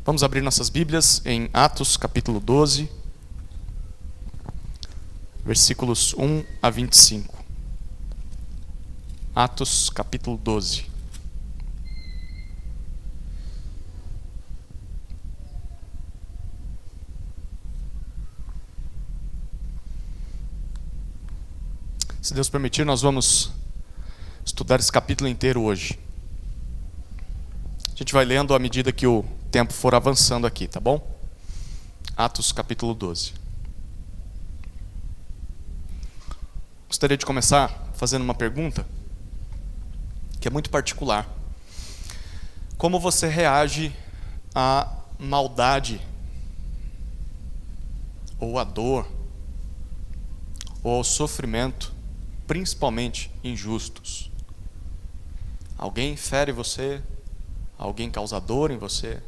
Vamos abrir nossas Bíblias em Atos capítulo 12, versículos 1 a 25. Atos capítulo 12. Se Deus permitir, nós vamos estudar esse capítulo inteiro hoje. A gente vai lendo à medida que o tempo for avançando aqui, tá bom? Atos capítulo 12. Gostaria de começar fazendo uma pergunta que é muito particular. Como você reage à maldade, ou à dor, ou ao sofrimento, principalmente injustos? Alguém fere você, alguém causa dor em você,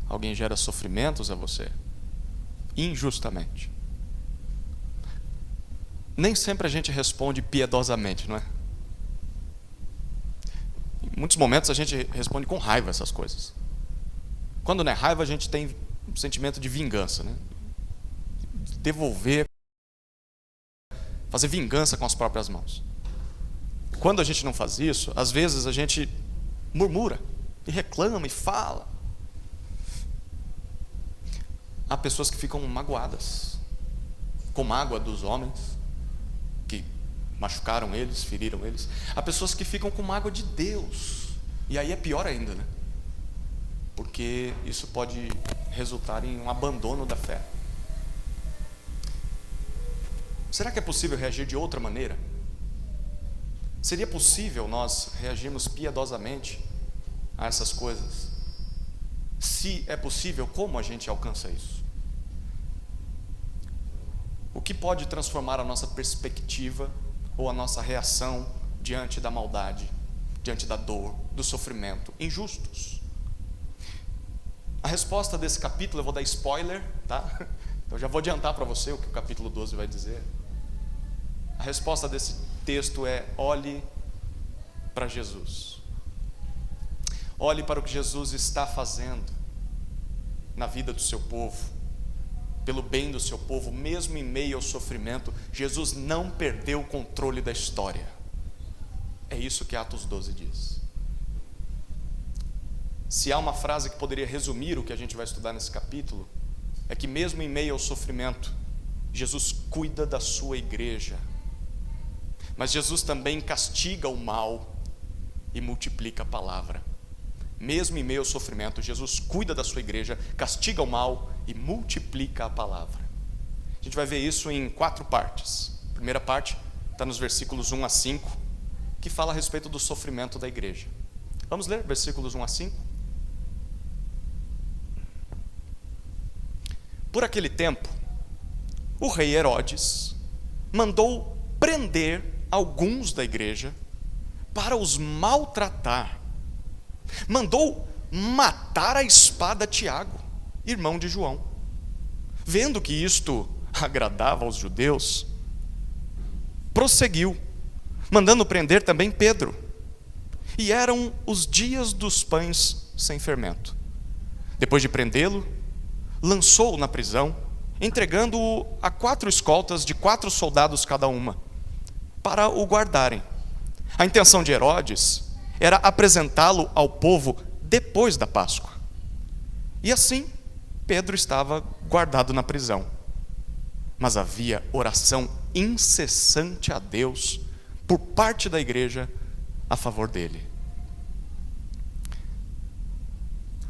alguém gera sofrimentos a você, injustamente. Nem sempre a gente responde piedosamente, não é? Em muitos momentos a gente responde com raiva essas coisas. Quando não é raiva, a gente tem um sentimento de vingança, né? De devolver, fazer vingança com as próprias mãos. Quando a gente não faz isso, às vezes a gente murmura e reclama e fala. Há pessoas que ficam magoadas, com mágoa dos homens que machucaram eles, feriram eles. Há pessoas que ficam com mágoa de Deus, e aí é pior ainda, né? Porque isso pode resultar em um abandono da fé. Será que é possível reagir de outra maneira? Seria possível nós reagirmos piedosamente a essas coisas? Se é possível, como a gente alcança isso? O que pode transformar a nossa perspectiva ou a nossa reação diante da maldade, diante da dor, do sofrimento injustos? A resposta desse capítulo, eu vou dar spoiler, tá? Eu já vou adiantar para você o que o capítulo 12 vai dizer. A resposta desse texto é: olhe para Jesus. Olhe para o que Jesus está fazendo na vida do seu povo, pelo bem do seu povo, mesmo em meio ao sofrimento. Jesus não perdeu o controle da história. É isso que Atos 12 diz. Se há uma frase que poderia resumir o que a gente vai estudar nesse capítulo, é que mesmo em meio ao sofrimento, Jesus cuida da sua igreja. Mas Jesus também castiga o mal e multiplica a palavra. Mesmo em meio ao sofrimento, Jesus cuida da sua igreja, castiga o mal e multiplica a palavra. A gente vai ver isso em 4 partes. A primeira parte está nos versículos 1 a 5, que fala a respeito do sofrimento da igreja. Vamos ler versículos 1 a 5? Por aquele tempo, o rei Herodes mandou prender alguns da igreja para os maltratar. Mandou matar a espada Tiago, irmão de João. Vendo que isto agradava aos judeus, prosseguiu, mandando prender também Pedro. E eram os dias dos pães sem fermento. Depois de prendê-lo, lançou-o na prisão, entregando-o a 4 escoltas de 4 soldados cada uma, para o guardarem. A intenção de Herodes era apresentá-lo ao povo depois da Páscoa. E assim, Pedro estava guardado na prisão. Mas havia oração incessante a Deus por parte da igreja a favor dele.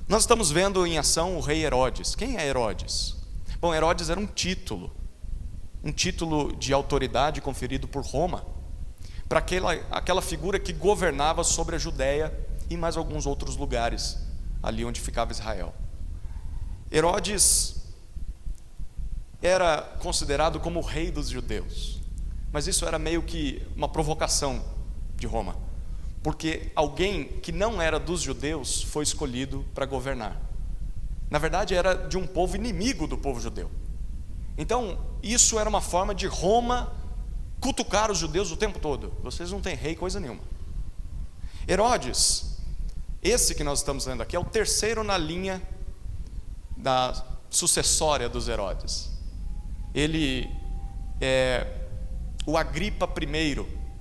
Nós estamos vendo em ação o rei Herodes. Quem é Herodes? Bom, Herodes era um título de autoridade conferido por Roma, para aquela figura que governava sobre a Judéia e mais alguns outros lugares, ali onde ficava Israel. Herodes era considerado como o rei dos judeus, mas isso era meio que uma provocação de Roma, porque alguém que não era dos judeus foi escolhido para governar. Na verdade, era de um povo inimigo do povo judeu. Então, isso era uma forma de Roma cutucar os judeus o tempo todo. Vocês não têm rei, coisa nenhuma. Herodes, esse que nós estamos lendo aqui, é o terceiro na linha da sucessória dos Herodes. Ele é o Agripa I.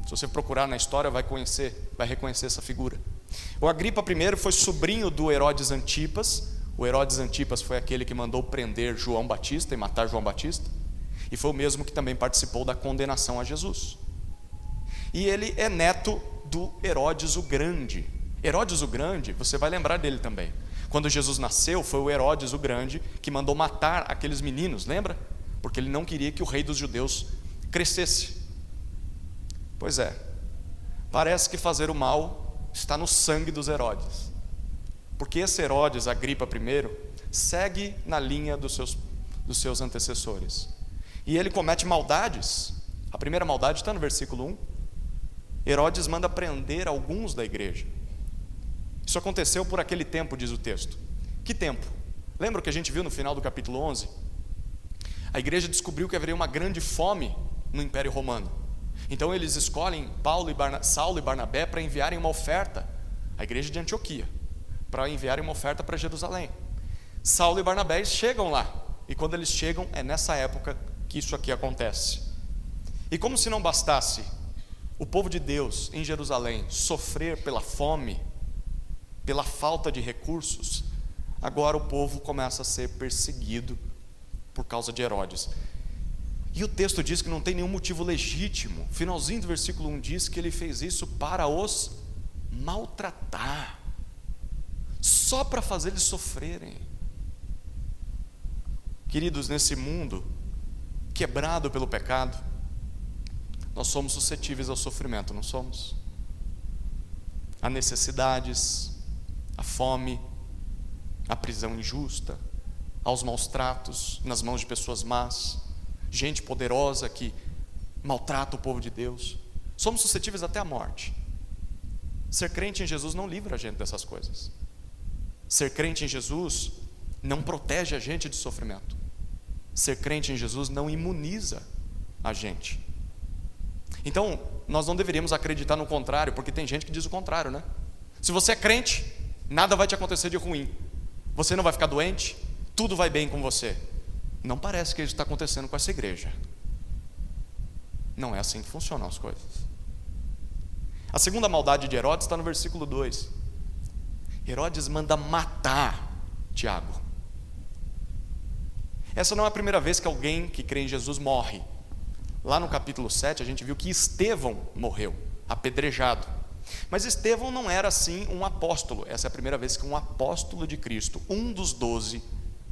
Se você procurar na história, vai reconhecer essa figura. O Agripa I foi sobrinho do Herodes Antipas. O Herodes Antipas foi aquele que mandou prender João Batista e matar João Batista. E foi o mesmo que também participou da condenação a Jesus. E ele é neto do Herodes o Grande. Herodes o Grande, você vai lembrar dele também. Quando Jesus nasceu, foi o Herodes o Grande que mandou matar aqueles meninos, lembra? Porque ele não queria que o rei dos judeus crescesse. Pois é, parece que fazer o mal está no sangue dos Herodes. Porque esse Herodes, Agripa I, segue na linha dos seus antecessores. E ele comete maldades. A primeira maldade está no versículo 1. Herodes manda prender alguns da igreja. Isso aconteceu por aquele tempo, diz o texto. Que tempo? Lembra o que a gente viu no final do capítulo 11? A igreja descobriu que haveria uma grande fome no Império Romano. Então eles escolhem Saulo e Barnabé para enviarem uma oferta à igreja de Antioquia, para enviarem uma oferta para Jerusalém. Saulo e Barnabé chegam lá, e quando eles chegam, é nessa época que isso aqui acontece. E como se não bastasse o povo de Deus em Jerusalém sofrer pela fome, pela falta de recursos, agora o povo começa a ser perseguido por causa de Herodes. E o texto diz que não tem nenhum motivo legítimo. O finalzinho do versículo 1 diz que ele fez isso para os maltratar, só para fazer eles sofrerem. Queridos, nesse mundo quebrado pelo pecado, nós somos suscetíveis ao sofrimento, não somos? A necessidades, a fome, a prisão injusta, aos maus tratos nas mãos de pessoas más, gente poderosa que maltrata o povo de Deus. Somos suscetíveis até à morte. Ser crente em Jesus não livra a gente dessas coisas. Ser crente em Jesus não protege a gente de sofrimento. Ser crente em Jesus não imuniza a gente. Então, nós não deveríamos acreditar no contrário, porque tem gente que diz o contrário, né? Se você é crente, nada vai te acontecer de ruim. Você não vai ficar doente, tudo vai bem com você. Não parece que isso está acontecendo com essa igreja. Não é assim que funcionam as coisas. A segunda maldade de Herodes está no versículo 2. Herodes manda matar Tiago. Essa não é a primeira vez que alguém que crê em Jesus morre. Lá no capítulo 7 a gente viu que Estevão morreu, apedrejado. Mas Estevão não era assim um apóstolo. Essa é a primeira vez que um apóstolo de Cristo, um dos 12,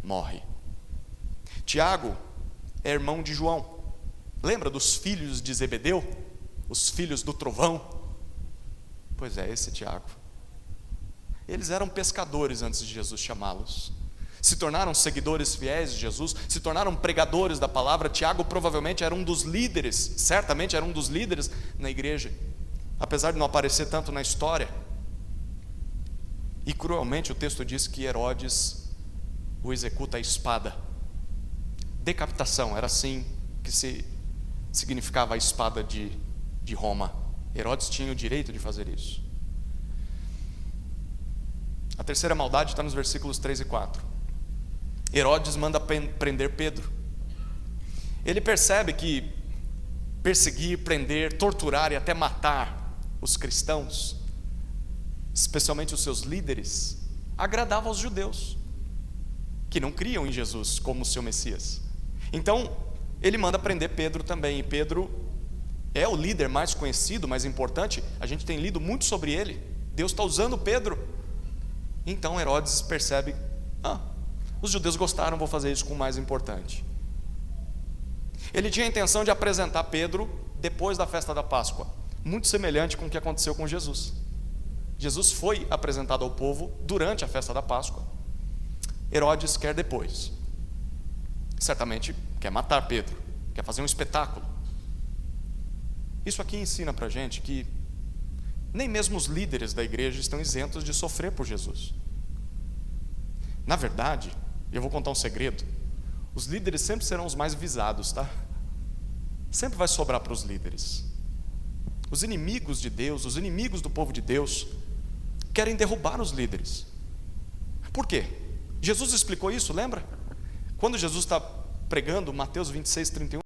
morre. Tiago é irmão de João. Lembra dos filhos de Zebedeu? Os filhos do trovão? Pois é, esse Tiago. Eles eram pescadores antes de Jesus chamá-los. Se tornaram seguidores fiéis de Jesus, se tornaram pregadores da palavra. Tiago provavelmente era um dos líderes, certamente era um dos líderes na igreja, apesar de não aparecer tanto na história. E cruelmente o texto diz que Herodes o executa à espada. Decapitação, era assim que se significava a espada de Roma. Herodes tinha o direito de fazer isso. A terceira maldade está nos versículos 3 e 4. Herodes manda prender Pedro. Ele percebe que perseguir, prender, torturar e até matar os cristãos, especialmente os seus líderes, agradava aos judeus, que não criam em Jesus como seu Messias. Então, ele manda prender Pedro também. E Pedro é o líder mais conhecido, mais importante. A gente tem lido muito sobre ele. Deus está usando Pedro. Então Herodes percebe: os judeus gostaram, vou fazer isso com o mais importante. Ele tinha a intenção de apresentar Pedro depois da festa da Páscoa, muito semelhante com o que aconteceu com Jesus. Jesus foi apresentado ao povo durante a festa da Páscoa. Herodes quer depois. Certamente quer matar Pedro, quer fazer um espetáculo. Isso aqui ensina para a gente que nem mesmo os líderes da igreja estão isentos de sofrer por Jesus. Na verdade, eu vou contar um segredo: os líderes sempre serão os mais visados, tá? Sempre vai sobrar para os líderes. Os inimigos de Deus, os inimigos do povo de Deus, querem derrubar os líderes. Por quê? Jesus explicou isso, lembra? Quando Jesus está pregando, Mateus 26:31,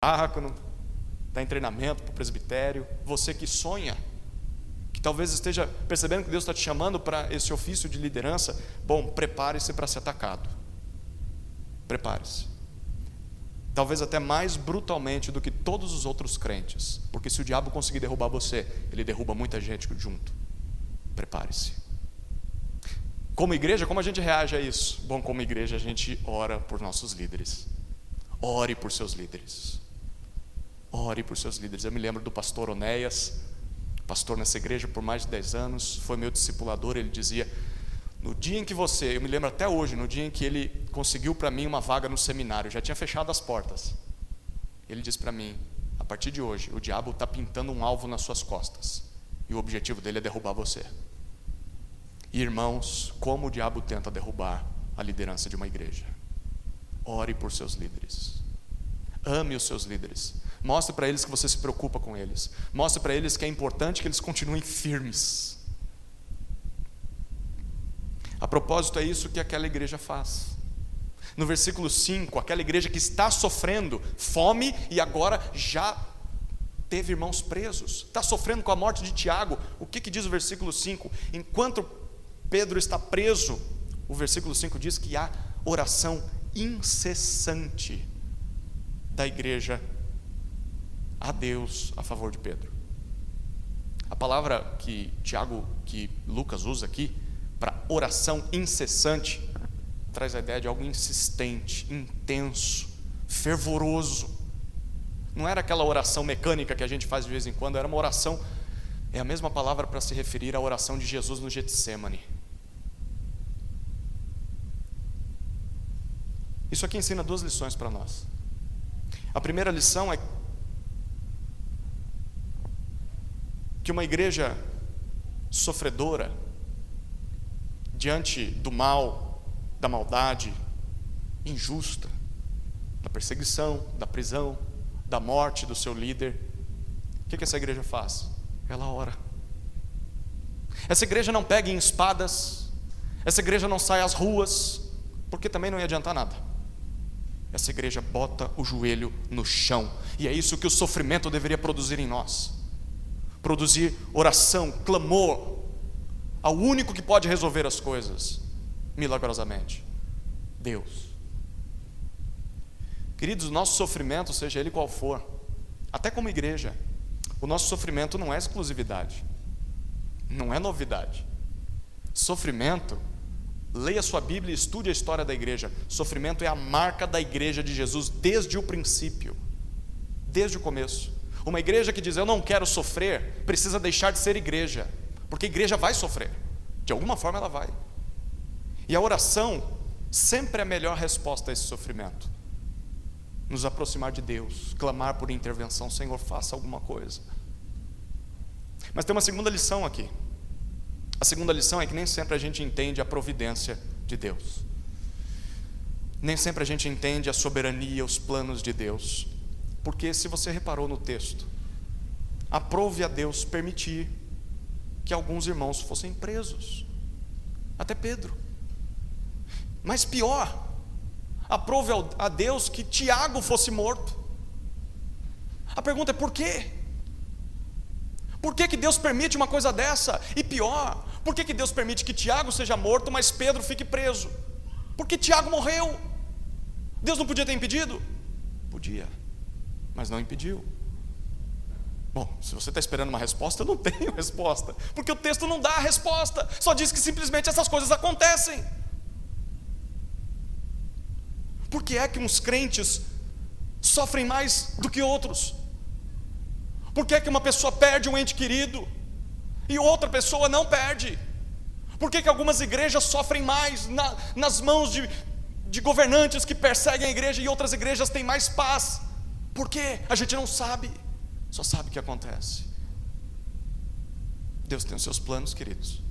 diácono, está em treinamento para o presbitério, você que sonha, que talvez esteja percebendo que Deus está te chamando para esse ofício de liderança, bom, prepare-se para ser atacado. Prepare-se. Talvez até mais brutalmente do que todos os outros crentes, porque se o diabo conseguir derrubar você, ele derruba muita gente junto. Prepare-se. Como igreja, como a gente reage a isso? Bom, como igreja a gente ora por nossos líderes. Ore por seus líderes. Ore por seus líderes. Eu me lembro do pastor Onéias, pastor nessa igreja por mais de 10 anos, foi meu discipulador. Ele dizia, no dia em que você, eu me lembro até hoje, no dia em que ele conseguiu para mim uma vaga no seminário, já tinha fechado as portas, ele disse para mim, a partir de hoje, o diabo está pintando um alvo nas suas costas, e o objetivo dele é derrubar você. E irmãos, como o diabo tenta derrubar a liderança de uma igreja? Ore por seus líderes. Ame os seus líderes. Mostre para eles que você se preocupa com eles. Mostre para eles que é importante que eles continuem firmes. A propósito, é isso que aquela igreja faz. No versículo 5, aquela igreja que está sofrendo fome e agora já teve irmãos presos, está sofrendo com a morte de Tiago. O que diz o versículo 5? Enquanto Pedro está preso, o versículo 5 diz que há oração incessante da igreja a Deus a favor de Pedro. A palavra que Lucas usa aqui para oração incessante traz a ideia de algo insistente, intenso, fervoroso. Não era aquela oração mecânica que a gente faz de vez em quando, era uma oração, é a mesma palavra para se referir à oração de Jesus no Getsêmani. Isso aqui ensina 2 lições para nós. A primeira lição é que uma igreja sofredora diante do mal, da maldade injusta, da perseguição, da prisão, da morte do seu líder, o que essa igreja faz? Ela ora. Essa igreja não pega em espadas, essa igreja não sai às ruas, porque também não ia adiantar nada. Essa igreja bota o joelho no chão, e é isso que o sofrimento deveria produzir em nós. Produzir oração, clamor ao único que pode resolver as coisas milagrosamente, Deus. Queridos, o nosso sofrimento, seja ele qual for, até como igreja, o nosso sofrimento não é exclusividade, não é novidade. Sofrimento, leia sua Bíblia e estude a história da igreja. Sofrimento é a marca da igreja de Jesus desde o princípio, desde o começo. Uma igreja que diz eu não quero sofrer, precisa deixar de ser igreja, porque a igreja vai sofrer, de alguma forma ela vai. E a oração sempre é a melhor resposta a esse sofrimento. Nos aproximar de Deus, clamar por intervenção, Senhor, faça alguma coisa. Mas tem uma segunda lição aqui. A segunda lição é que nem sempre a gente entende a providência de Deus. Nem sempre a gente entende a soberania, os planos de Deus. Porque se você reparou no texto, aprove a Deus permitir que alguns irmãos fossem presos, até Pedro. Mas pior, aprove a Deus que Tiago fosse morto. A pergunta é por quê? Por que Deus permite uma coisa dessa? E pior, por que Deus permite que Tiago seja morto, mas Pedro fique preso? Porque Tiago morreu. Deus não podia ter impedido? Podia, mas não impediu. Bom, se você está esperando uma resposta, eu não tenho resposta, porque o texto não dá a resposta, só diz que simplesmente essas coisas acontecem. Por que é que uns crentes sofrem mais do que outros? Por que uma pessoa perde um ente querido e outra pessoa não perde? Por que algumas igrejas sofrem mais nas mãos de governantes que perseguem a igreja e outras igrejas têm mais paz? Por quê? A gente não sabe, só sabe o que acontece. Deus tem os seus planos, queridos,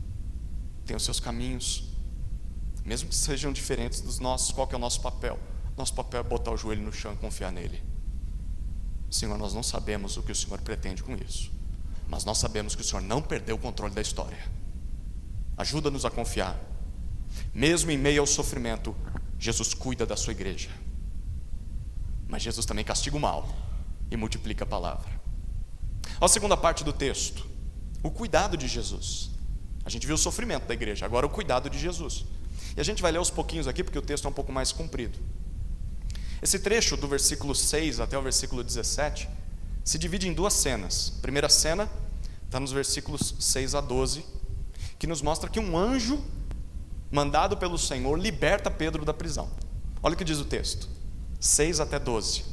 tem os seus caminhos, mesmo que sejam diferentes dos nossos. Qual que é o nosso papel? Nosso papel é botar o joelho no chão e confiar nele. Senhor, nós não sabemos o que o Senhor pretende com isso, mas nós sabemos que o Senhor não perdeu o controle da história. Ajuda-nos a confiar. Mesmo em meio ao sofrimento, Jesus cuida da sua igreja. Mas Jesus também castiga o mal e multiplica a palavra. A segunda parte do texto, o cuidado de Jesus. A gente viu o sofrimento da igreja, agora o cuidado de Jesus. E a gente vai ler aos pouquinhos aqui, porque o texto é um pouco mais comprido. Esse trecho do versículo 6 até o versículo 17 se divide em duas cenas. A primeira cena está nos versículos 6 a 12, que nos mostra que um anjo mandado pelo Senhor liberta Pedro da prisão. Olha o que diz o texto, 6 até 12.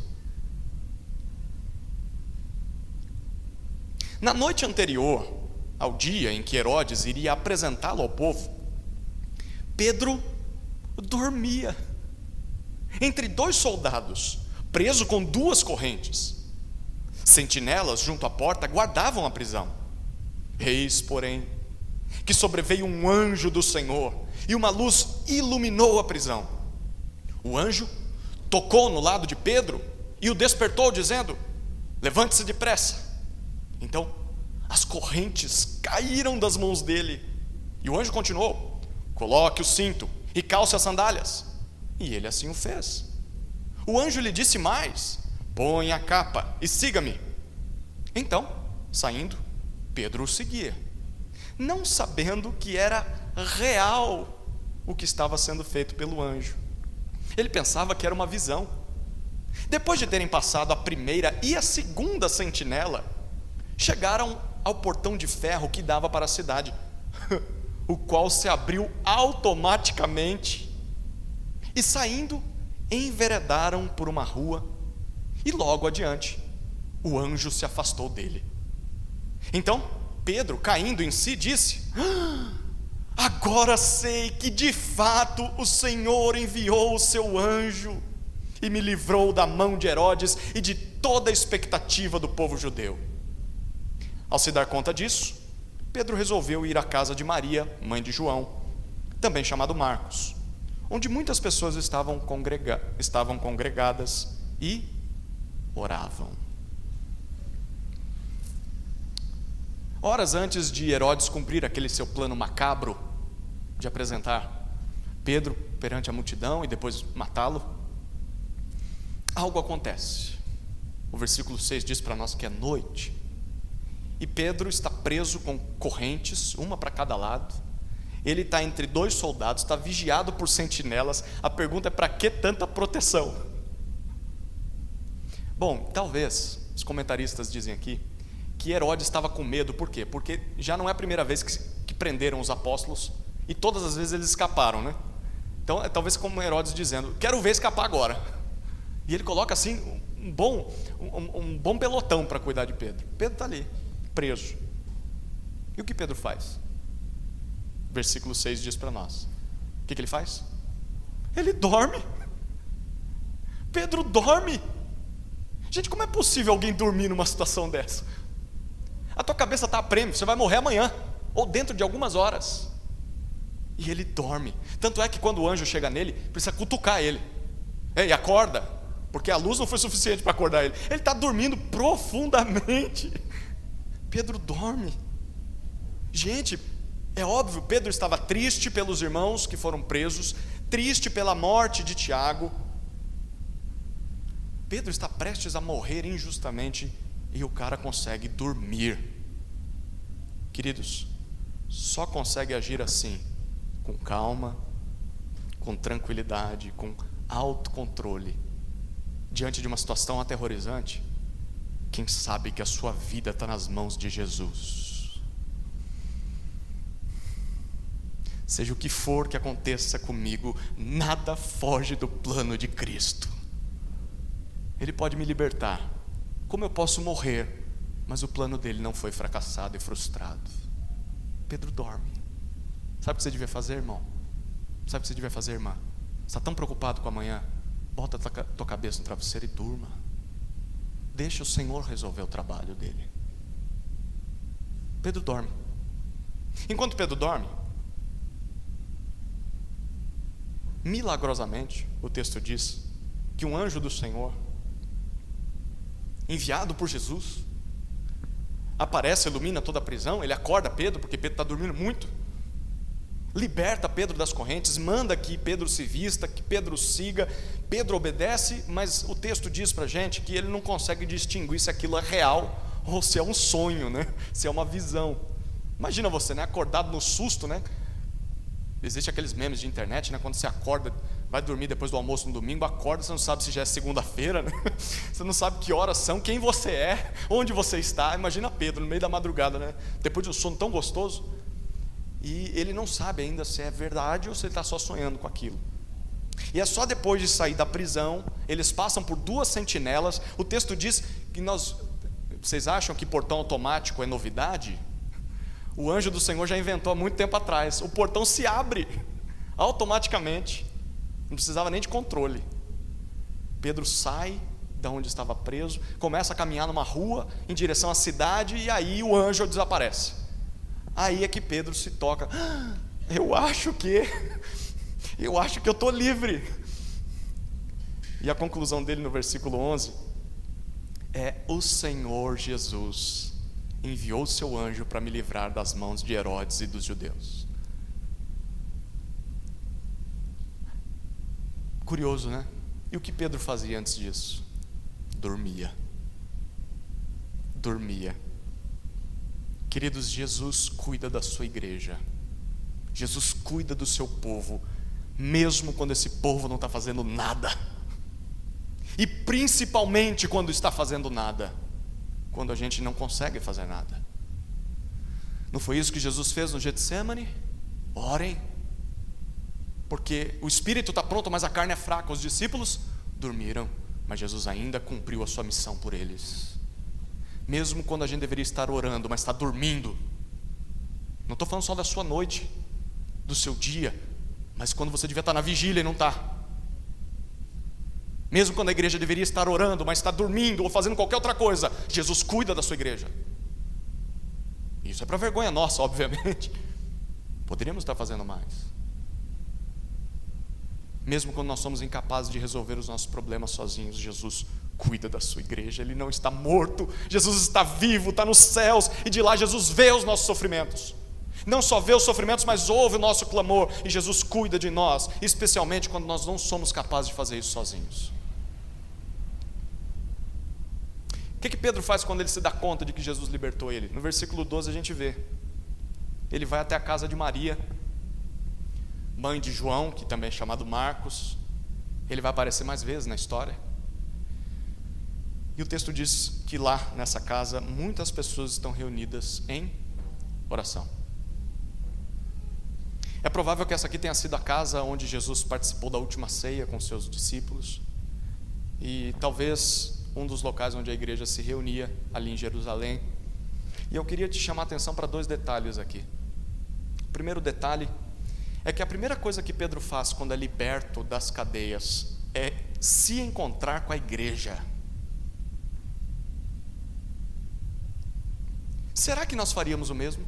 Na noite anterior ao dia em que Herodes iria apresentá-lo ao povo, Pedro dormia entre dois soldados, preso com duas correntes. Sentinelas junto à porta guardavam a prisão. Eis, porém, que sobreveio um anjo do Senhor, e uma luz iluminou a prisão. O anjo tocou no lado de Pedro e o despertou, dizendo: levante-se depressa. Então as correntes caíram das mãos dele, e o anjo continuou: coloque o cinto e calce as sandálias. E ele assim o fez. O anjo lhe disse mais: põe a capa e siga-me. Então, saindo, Pedro o seguia, não sabendo que era real o que estava sendo feito pelo anjo. Ele pensava que era uma visão. Depois de terem passado a primeira e a segunda sentinela, chegaram ao portão de ferro que dava para a cidade, o qual se abriu automaticamente, e saindo, enveredaram por uma rua, e logo adiante, o anjo se afastou dele. Então Pedro, caindo em si, disse: agora sei que de fato o Senhor enviou o seu anjo e me livrou da mão de Herodes e de toda a expectativa do povo judeu. Ao se dar conta disso, Pedro resolveu ir à casa de Maria, mãe de João, também chamado Marcos, onde muitas pessoas estavam congregadas e oravam. Horas antes de Herodes cumprir aquele seu plano macabro de apresentar Pedro perante a multidão e depois matá-lo, algo acontece. O versículo 6 diz para nós que é noite, e Pedro está preso com correntes, uma para cada lado. Ele está entre dois soldados, está vigiado por sentinelas. A pergunta é: para que tanta proteção? Bom, talvez, os comentaristas dizem aqui, que Herodes estava com medo. Por quê? Porque já não é a primeira vez que prenderam os apóstolos, e todas as vezes eles escaparam, né? Então é talvez como Herodes dizendo: quero ver escapar agora. E ele coloca assim um bom pelotão para cuidar de Pedro. Pedro está ali, preso. E o que Pedro faz? Versículo 6 diz para nós: o que ele faz? Ele dorme. Pedro dorme. Gente, como é possível alguém dormir numa situação dessa? A tua cabeça está a prêmio, você vai morrer amanhã, ou dentro de algumas horas. E ele dorme. Tanto é que quando o anjo chega nele, precisa cutucar ele: ei, acorda, porque a luz não foi suficiente para acordar ele. Ele está dormindo profundamente. Pedro dorme. Gente, é óbvio, Pedro estava triste pelos irmãos que foram presos, triste pela morte de Tiago. Pedro está prestes a morrer injustamente, e o cara consegue dormir. Queridos, só consegue agir assim, com calma, com tranquilidade, com autocontrole, diante de uma situação aterrorizante, quem sabe que a sua vida está nas mãos de Jesus. Seja o que for que aconteça comigo, nada foge do plano de Cristo. Ele pode me libertar. Como eu posso morrer? Mas o plano dele não foi fracassado e frustrado. Pedro dorme. Sabe o que você devia fazer, irmão? Sabe o que você devia fazer, irmã? Você está tão preocupado com amanhã? Bota a tua cabeça no travesseiro e durma. Deixa o Senhor resolver o trabalho dele. Pedro dorme. Enquanto Pedro dorme, milagrosamente, o texto diz que um anjo do Senhor, enviado por Jesus, aparece, ilumina toda a prisão. Ele acorda Pedro, porque Pedro está dormindo muito, liberta Pedro das correntes, manda que Pedro se vista, que Pedro siga. Pedro obedece, mas o texto diz para a gente que ele não consegue distinguir se aquilo é real ou se é um sonho, né? Se é uma visão. Imagina você, né? Acordado no susto, né? Existem aqueles memes de internet, né? Quando você acorda, vai dormir depois do almoço no domingo, acorda, você não sabe se já é segunda-feira, né? Você não sabe que horas são, quem você é, onde você está. Imagina Pedro no meio da madrugada, né? Depois de um sono tão gostoso, e ele não sabe ainda se é verdade ou se ele está só sonhando com aquilo. E é só depois de sair da prisão, eles passam por 2 sentinelas. O texto diz que vocês acham que portão automático é novidade? O anjo do Senhor já inventou há muito tempo atrás. O portão se abre automaticamente, não precisava nem de controle. Pedro sai da onde estava preso, começa a caminhar numa rua em direção à cidade, e aí o anjo desaparece. Aí é que Pedro se toca: eu acho que eu estou livre. E a conclusão dele no versículo 11 é: o Senhor Jesus enviou o seu anjo para me livrar das mãos de Herodes e dos judeus. Curioso, né? E o que Pedro fazia antes disso? Dormia. Queridos, Jesus cuida da sua igreja. Jesus cuida do seu povo, mesmo quando esse povo não está fazendo nada. E principalmente quando está fazendo nada, quando a gente não consegue fazer nada. Não foi isso que Jesus fez no Getsemane? Orem, porque o espírito está pronto, mas a carne é fraca. Os discípulos dormiram, mas Jesus ainda cumpriu a sua missão por eles. Mesmo quando a gente deveria estar orando, mas está dormindo. Não estou falando só da sua noite, do seu dia, mas quando você devia estar na vigília e não está. Mesmo quando a igreja deveria estar orando, mas está dormindo ou fazendo qualquer outra coisa, Jesus cuida da sua igreja. Isso é para vergonha nossa, obviamente. Poderíamos estar fazendo mais. Mesmo quando nós somos incapazes de resolver os nossos problemas sozinhos, Jesus cuida da sua igreja. Ele não está morto, Jesus está vivo, está nos céus, e de lá Jesus vê os nossos sofrimentos. Não só vê os sofrimentos, mas ouve o nosso clamor, e Jesus cuida de nós, especialmente quando nós não somos capazes de fazer isso sozinhos. O que Pedro faz quando ele se dá conta de que Jesus libertou ele? No versículo 12 a gente vê. Ele vai até a casa de Maria, mãe de João, que também é chamado Marcos. Ele vai aparecer mais vezes na história. E o texto diz que lá nessa casa muitas pessoas estão reunidas em oração. É provável que essa aqui tenha sido a casa onde Jesus participou da última ceia com seus discípulos, e talvez um dos locais onde a igreja se reunia ali em Jerusalém. E eu queria te chamar a atenção para 2 detalhes aqui. O primeiro detalhe é que a primeira coisa que Pedro faz quando é liberto das cadeias é se encontrar com a igreja. Será que nós faríamos o mesmo?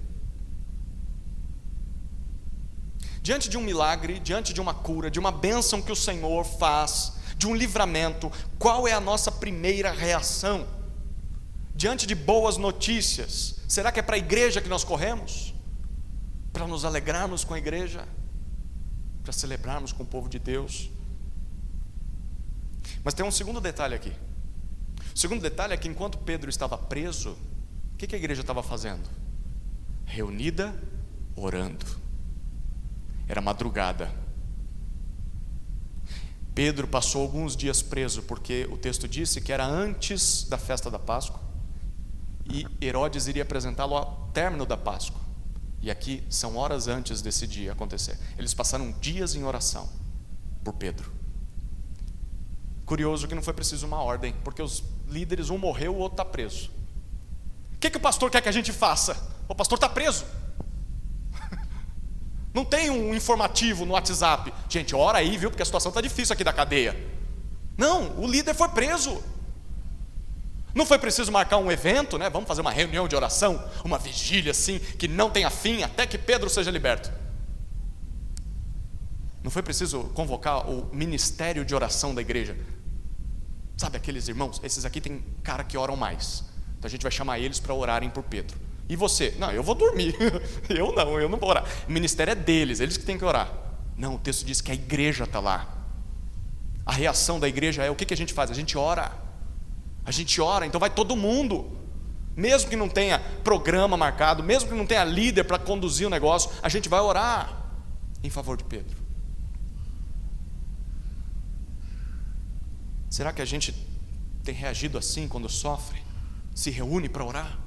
Diante de um milagre, diante de uma cura, de uma bênção que o Senhor faz, de um livramento, qual é a nossa primeira reação? Diante de boas notícias, será que é para a igreja que nós corremos? Para nos alegrarmos com a igreja? Para celebrarmos com o povo de Deus? Mas tem um segundo detalhe aqui. O segundo detalhe é que enquanto Pedro estava preso, o que a igreja estava fazendo? Reunida, orando. Era madrugada. Pedro passou alguns dias preso, porque o texto disse que era antes da festa da Páscoa, e Herodes iria apresentá-lo ao término da Páscoa. E aqui são horas antes desse dia acontecer. Eles passaram dias em oração por Pedro. Curioso que não foi preciso uma ordem, porque os líderes, um morreu, o outro está preso. O que o pastor quer que a gente faça? O pastor está preso. Não tem um informativo no WhatsApp. Gente, ora aí, viu? Porque a situação está difícil aqui da cadeia. Não, o líder foi preso. Não foi preciso marcar um evento, né? Vamos fazer uma reunião de oração, uma vigília assim, que não tenha fim, até que Pedro seja liberto. Não foi preciso convocar o ministério de oração da igreja. Sabe aqueles irmãos? Esses aqui tem cara que oram mais. Então a gente vai chamar eles para orarem por Pedro. E você? Não, eu vou dormir. eu não vou orar. O ministério é deles, eles que têm que orar. Não, o texto diz que a igreja está lá. A reação da igreja é: o que a gente faz? A gente ora. A gente ora, então vai todo mundo. Mesmo que não tenha programa marcado, mesmo que não tenha líder para conduzir o negócio, a gente vai orar em favor de Pedro. Será que a gente tem reagido assim quando sofre? Se reúne para orar?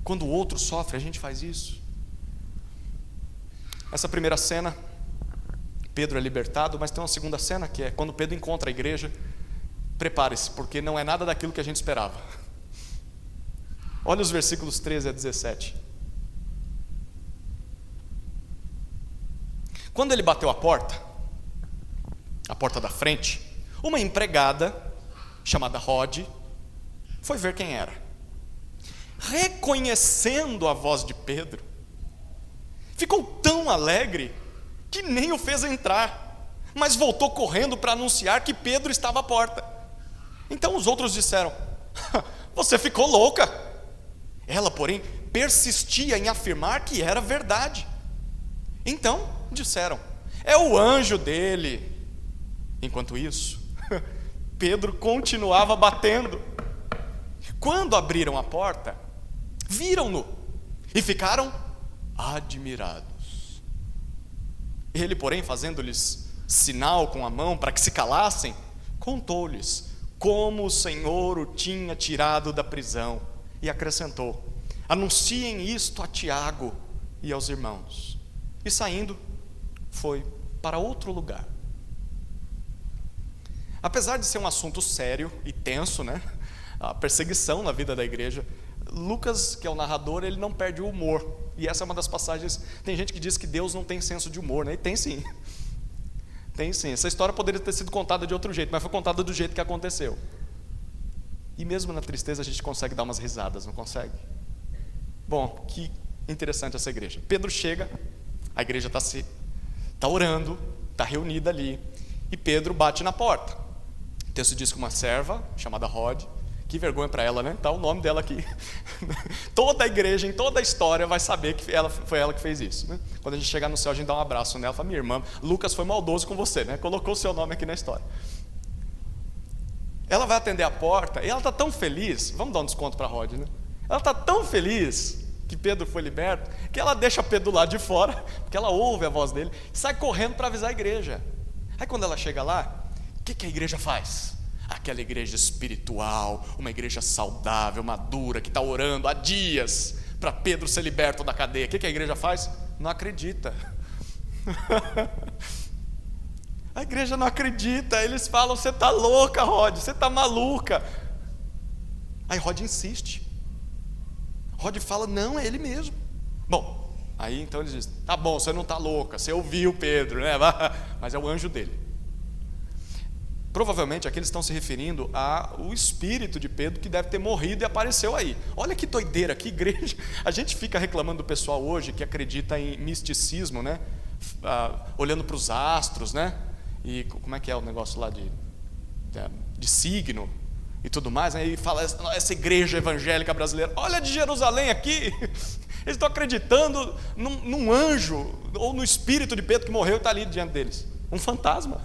Quando o outro sofre, a gente faz isso. Essa primeira cena, Pedro é libertado, mas tem uma segunda cena que é quando Pedro encontra a igreja. Prepare-se, porque não é nada daquilo que a gente esperava. Olha os versículos 13 a 17. Quando ele bateu a porta da frente, uma empregada chamada Rod foi ver quem era. Reconhecendo a voz de Pedro, ficou tão alegre que nem o fez entrar, mas voltou correndo para anunciar que Pedro estava à porta. Então os outros disseram: você ficou louca. Ela, porém, persistia em afirmar que era verdade. Então disseram: é o anjo dele. Enquanto isso, Pedro continuava batendo. Quando abriram a porta, viram-no e ficaram admirados. Ele, porém, fazendo-lhes sinal com a mão para que se calassem, contou-lhes como o Senhor o tinha tirado da prisão e acrescentou: anunciem isto a Tiago e aos irmãos. E saindo, foi para outro lugar. Apesar de ser um assunto sério e tenso, né? A perseguição na vida da igreja, Lucas, que é o narrador, ele não perde o humor. E essa é uma das passagens. Tem gente que diz que Deus não tem senso de humor, né? E tem sim. Tem sim. Essa história poderia ter sido contada de outro jeito, mas foi contada do jeito que aconteceu. E mesmo na tristeza a gente consegue dar umas risadas, não consegue? Bom, que interessante essa igreja. Pedro chega, a igreja está orando, está reunida ali, e Pedro bate na porta. O texto diz que uma serva chamada Rod, que vergonha para ela, né? Está o nome dela aqui. Toda a igreja, em toda a história, vai saber que foi ela que fez isso, né? Quando a gente chegar no céu, a gente dá um abraço nela, fala: minha irmã, Lucas foi maldoso com você, né? Colocou o seu nome aqui na história. Ela vai atender a porta e ela está tão feliz. Vamos dar um desconto para a Rod, né? Ela está tão feliz que Pedro foi liberto, que ela deixa Pedro lá de fora, porque ela ouve a voz dele, sai correndo para avisar a igreja. Aí quando ela chega lá, o que a igreja faz? Aquela igreja espiritual, uma igreja saudável, madura, que está orando há dias para Pedro ser liberto da cadeia. O que a igreja faz? Não acredita. A igreja não acredita. Eles falam: você está louca, Rod, você está maluca. Aí Rod insiste. Rod fala: não, é ele mesmo. Bom, aí então eles dizem: tá bom, você não está louca, você ouviu Pedro, né? Mas é o anjo dele. Provavelmente aqui eles estão se referindo ao espírito de Pedro, que deve ter morrido e apareceu aí. Olha que doideira, que igreja. A gente fica reclamando do pessoal hoje que acredita em misticismo, né? Olhando para os astros, né? E como é que é o negócio lá de signo e tudo mais, né? E fala: essa igreja evangélica brasileira, olha de Jerusalém aqui. Eles estão acreditando num anjo ou no espírito de Pedro que morreu e está ali diante deles. Um fantasma.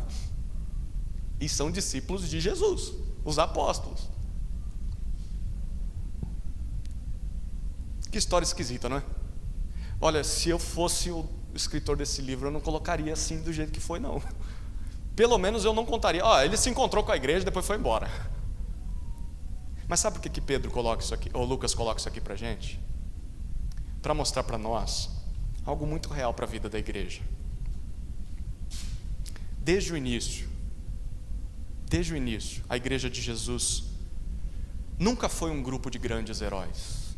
E são discípulos de Jesus, os apóstolos. Que história esquisita, não é? Olha, se eu fosse o escritor desse livro, eu não colocaria assim do jeito que foi, não. Pelo menos eu não contaria: ele se encontrou com a igreja e depois foi embora. Mas sabe por que Pedro coloca isso aqui, ou Lucas coloca isso aqui pra gente? Para mostrar para nós algo muito real para a vida da igreja. Desde o início, a igreja de Jesus nunca foi um grupo de grandes heróis.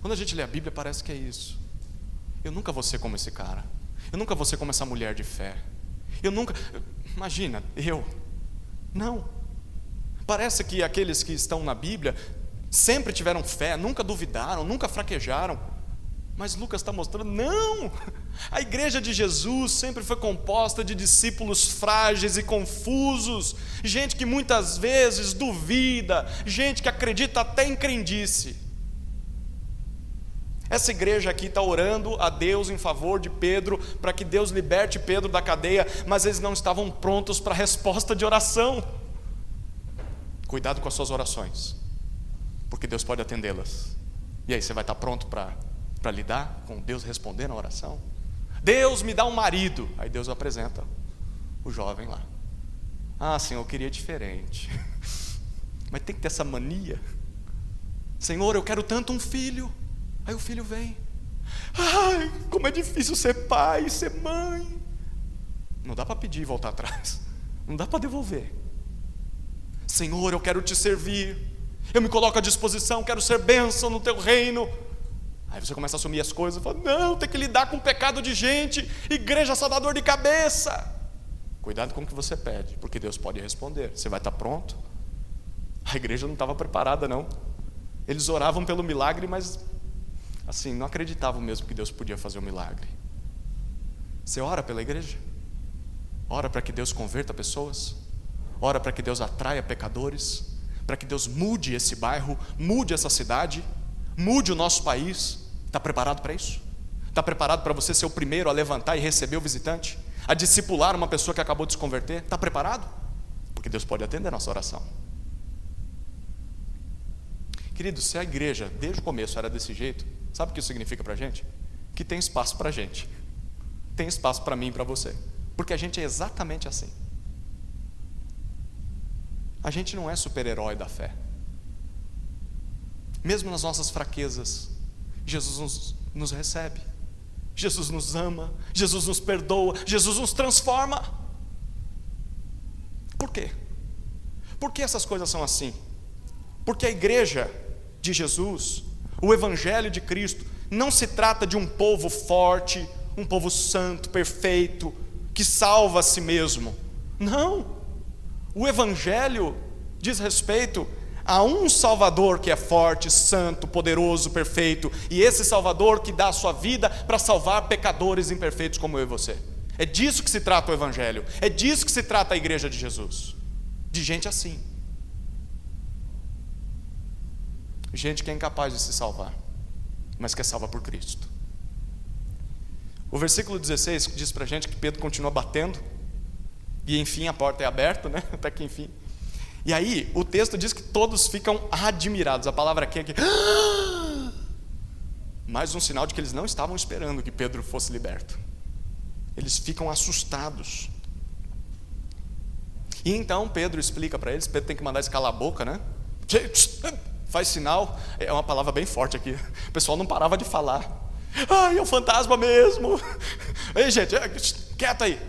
Quando a gente lê a Bíblia, parece que é isso. Eu nunca vou ser como esse cara. Eu nunca vou ser como essa mulher de fé. Imagina, não. Parece que aqueles que estão na Bíblia sempre tiveram fé, nunca duvidaram, nunca fraquejaram. Mas Lucas está mostrando, não! A igreja de Jesus sempre foi composta de discípulos frágeis e confusos, gente que muitas vezes duvida, gente que acredita até em crendice. Essa igreja aqui está orando a Deus em favor de Pedro, para que Deus liberte Pedro da cadeia, mas eles não estavam prontos para a resposta de oração. Cuidado com as suas orações, porque Deus pode atendê-las. E aí, você vai estar pronto para lidar com Deus respondendo a oração? Deus, me dá um marido. Aí Deus apresenta o jovem lá. Senhor, eu queria diferente. Mas tem que ter essa mania. Senhor, eu quero tanto um filho. Aí o filho vem. Como é difícil ser pai, ser mãe. Não dá para pedir e voltar atrás. Não dá para devolver. Senhor, eu quero te servir. Eu me coloco à disposição, quero ser bênção no teu reino. Aí você começa a assumir as coisas e fala, não, tem que lidar com o pecado de gente. Igreja só dá dor de cabeça. Cuidado com o que você pede, porque Deus pode responder. Você vai estar pronto? A igreja não estava preparada, não. Eles oravam pelo milagre, mas assim, não acreditavam mesmo que Deus podia fazer um milagre. Você ora pela igreja? Ora para que Deus converta pessoas? Ora para que Deus atraia pecadores? Para que Deus mude esse bairro, mude essa cidade, mude o nosso país? Está preparado para isso? Está preparado para você ser o primeiro a levantar e receber o visitante? A discipular uma pessoa que acabou de se converter? Está preparado? Porque Deus pode atender a nossa oração. Querido, se a igreja desde o começo era desse jeito, sabe o que isso significa para a gente? Que tem espaço para a gente. Tem espaço para mim e para você. Porque a gente é exatamente assim. A gente não é super-herói da fé. Mesmo nas nossas fraquezas, Jesus nos recebe. Jesus nos ama. Jesus nos perdoa. Jesus nos transforma. Por quê? Por que essas coisas são assim? Porque a igreja de Jesus, o evangelho de Cristo, não se trata de um povo forte, um povo santo, perfeito, que salva a si mesmo. Não. O evangelho diz respeito a um Salvador que é forte, santo, poderoso, perfeito, e esse Salvador que dá a sua vida para salvar pecadores imperfeitos como eu e você. É disso que se trata o evangelho. É disso que se trata a igreja de Jesus. De gente assim. Gente que é incapaz de se salvar, mas que é salva por Cristo. O versículo 16 diz para a gente que Pedro continua batendo, e enfim a porta é aberta, né? Até que enfim. E aí o texto diz que todos ficam admirados. A palavra aqui é que mais um sinal de que eles não estavam esperando que Pedro fosse liberto. Eles ficam assustados. E então Pedro explica para eles. Pedro tem que mandar eles calar a boca, né? Faz sinal. É uma palavra bem forte aqui. O pessoal não parava de falar. É um fantasma mesmo. Ei, gente, quieta aí.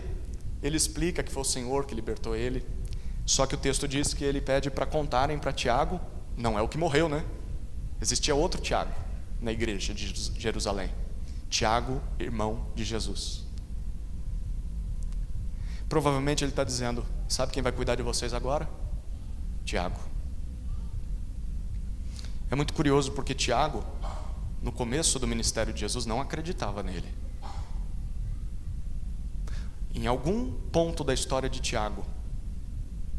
Ele explica que foi o Senhor que libertou ele. Só que o texto diz que ele pede para contarem para Tiago. Não é o que morreu, né? Existia outro Tiago na igreja de Jerusalém. Tiago, irmão de Jesus. Provavelmente ele está dizendo, sabe quem vai cuidar de vocês agora? Tiago. É muito curioso porque Tiago, no começo do ministério de Jesus, não acreditava nele. Em algum ponto da história de Tiago,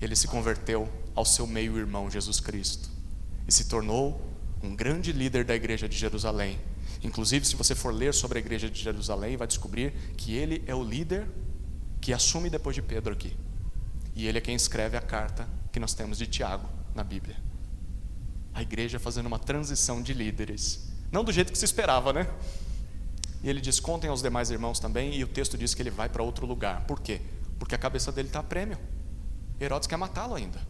ele se converteu ao seu meio-irmão Jesus Cristo e se tornou um grande líder da igreja de Jerusalém. Inclusive, se você for ler sobre a igreja de Jerusalém, vai descobrir que ele é o líder que assume depois de Pedro aqui. E ele é quem escreve a carta que nós temos de Tiago na Bíblia. A igreja fazendo uma transição de líderes, não do jeito que se esperava, né? E ele diz, contem aos demais irmãos também, e o texto diz que ele vai para outro lugar. Por quê? Porque a cabeça dele está a prêmio. Herodes quer matá-lo ainda.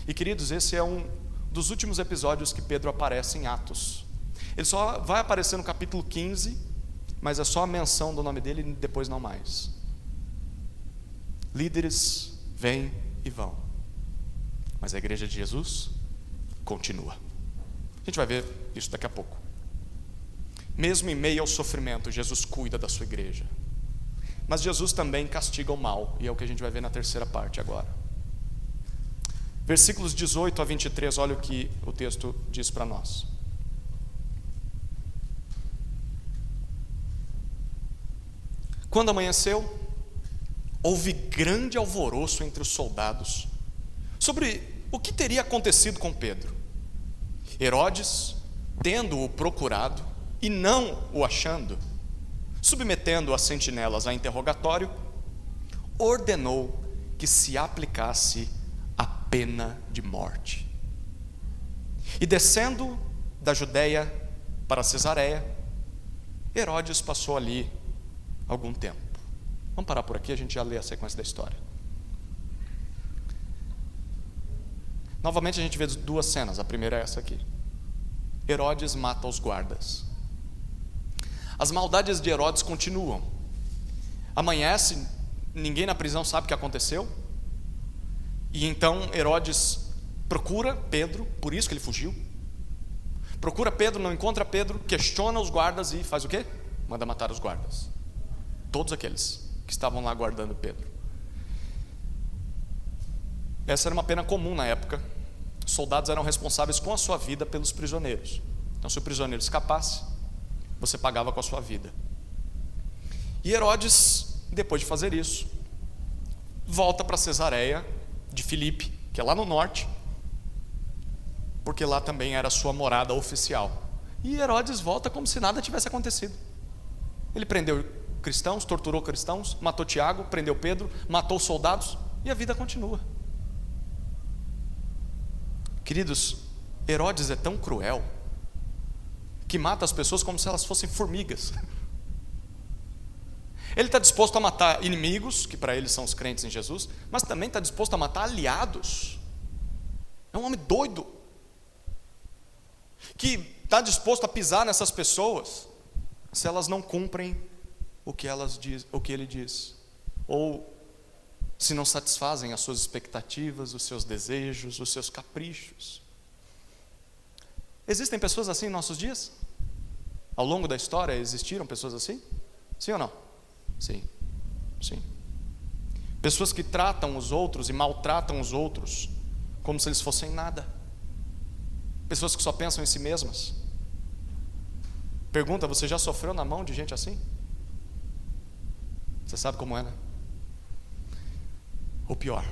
E queridos, esse é um dos últimos episódios que Pedro aparece em Atos. Ele só vai aparecer no capítulo 15, mas é só a menção do nome dele e depois não mais. Líderes vêm e vão, mas a igreja de Jesus continua. A gente vai ver isso daqui a pouco. Mesmo em meio ao sofrimento, Jesus cuida da sua igreja. Mas Jesus também castiga o mal, e é o que a gente vai ver na terceira parte agora. Versículos 18 a 23, olha o que o texto diz para nós. Quando amanheceu, houve grande alvoroço entre os soldados sobre o que teria acontecido com Pedro. Herodes, tendo-o procurado e não o achando, submetendo as sentinelas a interrogatório, ordenou que se aplicasse a pena de morte. E descendo da Judéia para Cesareia, Herodes passou ali algum tempo. Vamos parar por aqui, a gente já lê a sequência da história. Novamente a gente vê duas cenas, a primeira é essa aqui. Herodes mata os guardas. As maldades de Herodes continuam. Amanhece, ninguém na prisão sabe o que aconteceu. E então Herodes procura Pedro, por isso que ele fugiu. Procura Pedro, não encontra Pedro, questiona os guardas e faz o quê? Manda matar os guardas. Todos aqueles que estavam lá guardando Pedro. Essa era uma pena comum na época. Os soldados eram responsáveis com a sua vida pelos prisioneiros. Então, se o prisioneiro escapasse, você pagava com a sua vida. E Herodes, depois de fazer isso, volta para Cesareia de Filipe, que é lá no norte, porque lá também era a sua morada oficial. E Herodes volta como se nada tivesse acontecido. Ele prendeu cristãos, torturou cristãos, matou Tiago, prendeu Pedro, matou soldados, e a vida continua. Queridos, Herodes é tão cruel que mata as pessoas como se elas fossem formigas. Ele está disposto a matar inimigos, que para ele são os crentes em Jesus, mas também está disposto a matar aliados. É um homem doido, que está disposto a pisar nessas pessoas se elas não cumprem o que ele diz, ou se não satisfazem as suas expectativas, os seus desejos, os seus caprichos. Existem pessoas assim em nossos dias? Ao longo da história existiram pessoas assim? Sim ou não? Sim, sim. Pessoas que tratam os outros e maltratam os outros como se eles fossem nada. Pessoas que só pensam em si mesmas. Pergunta, você já sofreu na mão de gente assim? Você sabe como é, né? Ou pior,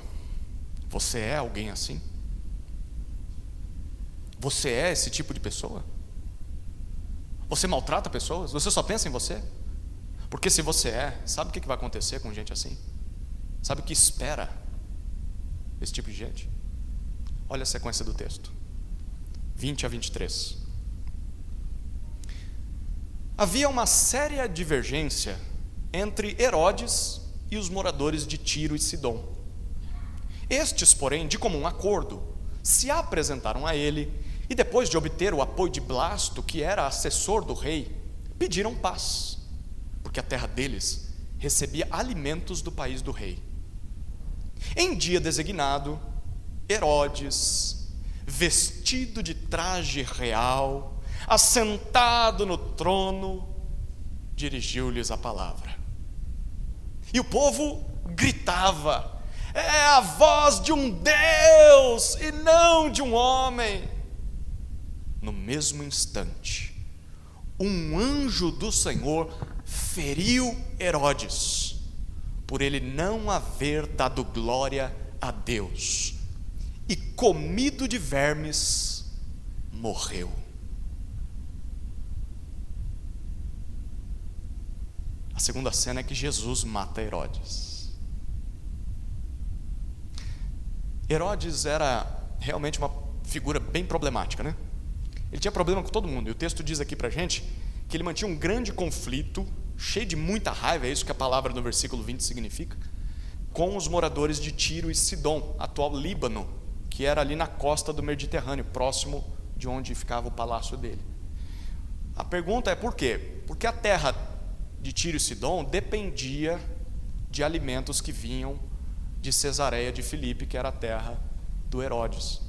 você é alguém assim? Você é esse tipo de pessoa? Você maltrata pessoas? Você só pensa em você? Porque se você é, sabe o que vai acontecer com gente assim? Sabe o que espera esse tipo de gente? Olha a sequência do texto, 20 a 23. Havia uma séria divergência entre Herodes e os moradores de Tiro e Sidom. Estes, porém, de comum acordo, se apresentaram a ele e, depois de obter o apoio de Blasto, que era assessor do rei, pediram paz, porque a terra deles recebia alimentos do país do rei. Em dia designado, Herodes, vestido de traje real, assentado no trono, dirigiu-lhes a palavra. E o povo gritava: é a voz de um Deus e não de um homem. No mesmo instante, um anjo do Senhor feriu Herodes, por ele não haver dado glória a Deus, e comido de vermes, morreu. A segunda cena é que Jesus mata Herodes. Herodes era realmente uma figura bem problemática, né? Ele tinha problema com todo mundo, e o texto diz aqui pra gente que ele mantinha um grande conflito, cheio de muita raiva, é isso que a palavra no versículo 20 significa, com os moradores de Tiro e Sidom, atual Líbano, que era ali na costa do Mediterrâneo, próximo de onde ficava o palácio dele. A pergunta é por quê? Porque a terra de Tiro e Sidom dependia de alimentos que vinham de Cesareia de Filipe, que era a terra do Herodes.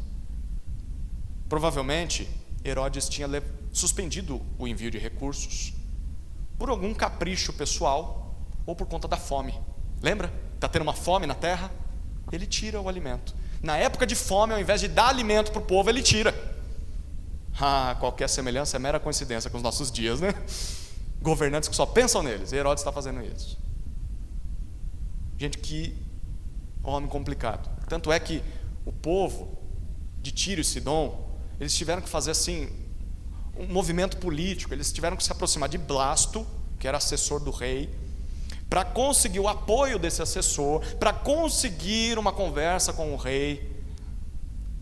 Provavelmente Herodes tinha suspendido o envio de recursos por algum capricho pessoal ou por conta da fome. Lembra? Está tendo uma fome na terra? Ele tira o alimento. Na época de fome, ao invés de dar alimento para o povo, ele tira. Qualquer semelhança é mera coincidência com os nossos dias, né? Governantes que só pensam neles. E Herodes está fazendo isso. Gente, que homem complicado. Tanto é que o povo de Tiro e Sidom, eles tiveram que fazer assim um movimento político. Eles tiveram que se aproximar de Blasto, que era assessor do rei, para conseguir o apoio desse assessor, para conseguir uma conversa com o rei,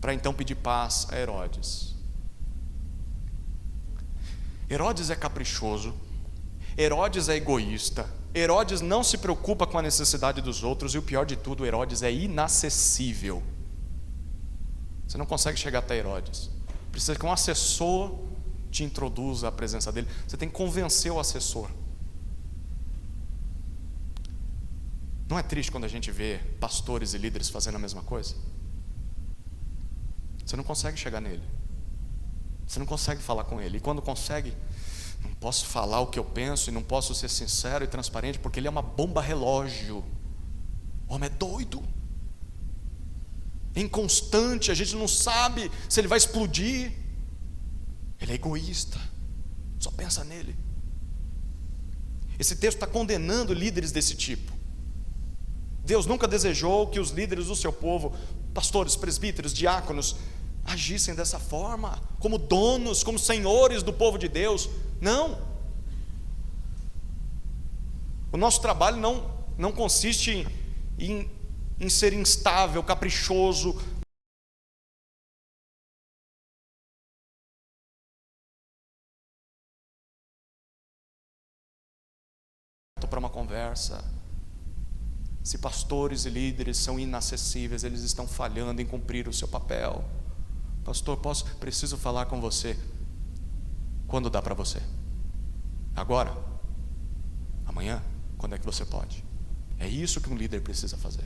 para então pedir paz a Herodes. Herodes é caprichoso, Herodes é egoísta, Herodes não se preocupa com a necessidade dos outros, e o pior de tudo, Herodes é inacessível. Você não consegue chegar até Herodes. Precisa que um assessor te introduza à presença dele. Você tem que convencer o assessor. Não é triste quando a gente vê pastores e líderes fazendo a mesma coisa? Você não consegue chegar nele. Você não consegue falar com ele. E quando consegue, não posso falar o que eu penso e não posso ser sincero e transparente, porque ele é uma bomba relógio. O homem é doido, é inconstante, a gente não sabe se ele vai explodir. Ele é egoísta, só pensa nele. Esse texto está condenando líderes desse tipo. Deus nunca desejou que os líderes do seu povo, pastores, presbíteros, diáconos, agissem dessa forma, como donos, como senhores do povo de Deus. Não. O nosso trabalho não consiste em ser instável, caprichoso, para uma conversa. Se pastores e líderes são inacessíveis, eles estão falhando em cumprir o seu papel. Pastor, preciso falar com você. Quando dá para você? Agora? Amanhã? Quando é que você pode? É isso que um líder precisa fazer.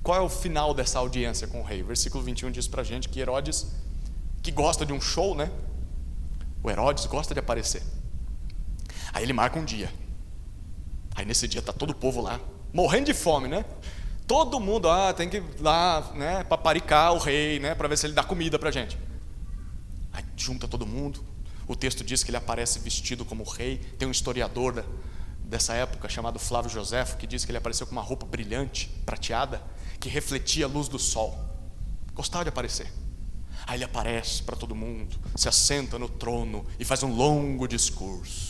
Qual é o final dessa audiência com o rei? O versículo 21 diz para a gente que Herodes, que gosta de um show, né? O Herodes gosta de aparecer. Aí ele marca um dia. Aí nesse dia está todo o povo lá, morrendo de fome, né? Todo mundo, tem que ir lá, né, paparicar o rei, né, para ver se ele dá comida para a gente. Aí junta todo mundo. O texto diz que ele aparece vestido como rei. Tem um historiador dessa época chamado Flávio Joséfo, que diz que ele apareceu com uma roupa brilhante, prateada, que refletia a luz do sol. Gostava de aparecer. Aí ele aparece para todo mundo, se assenta no trono e faz um longo discurso.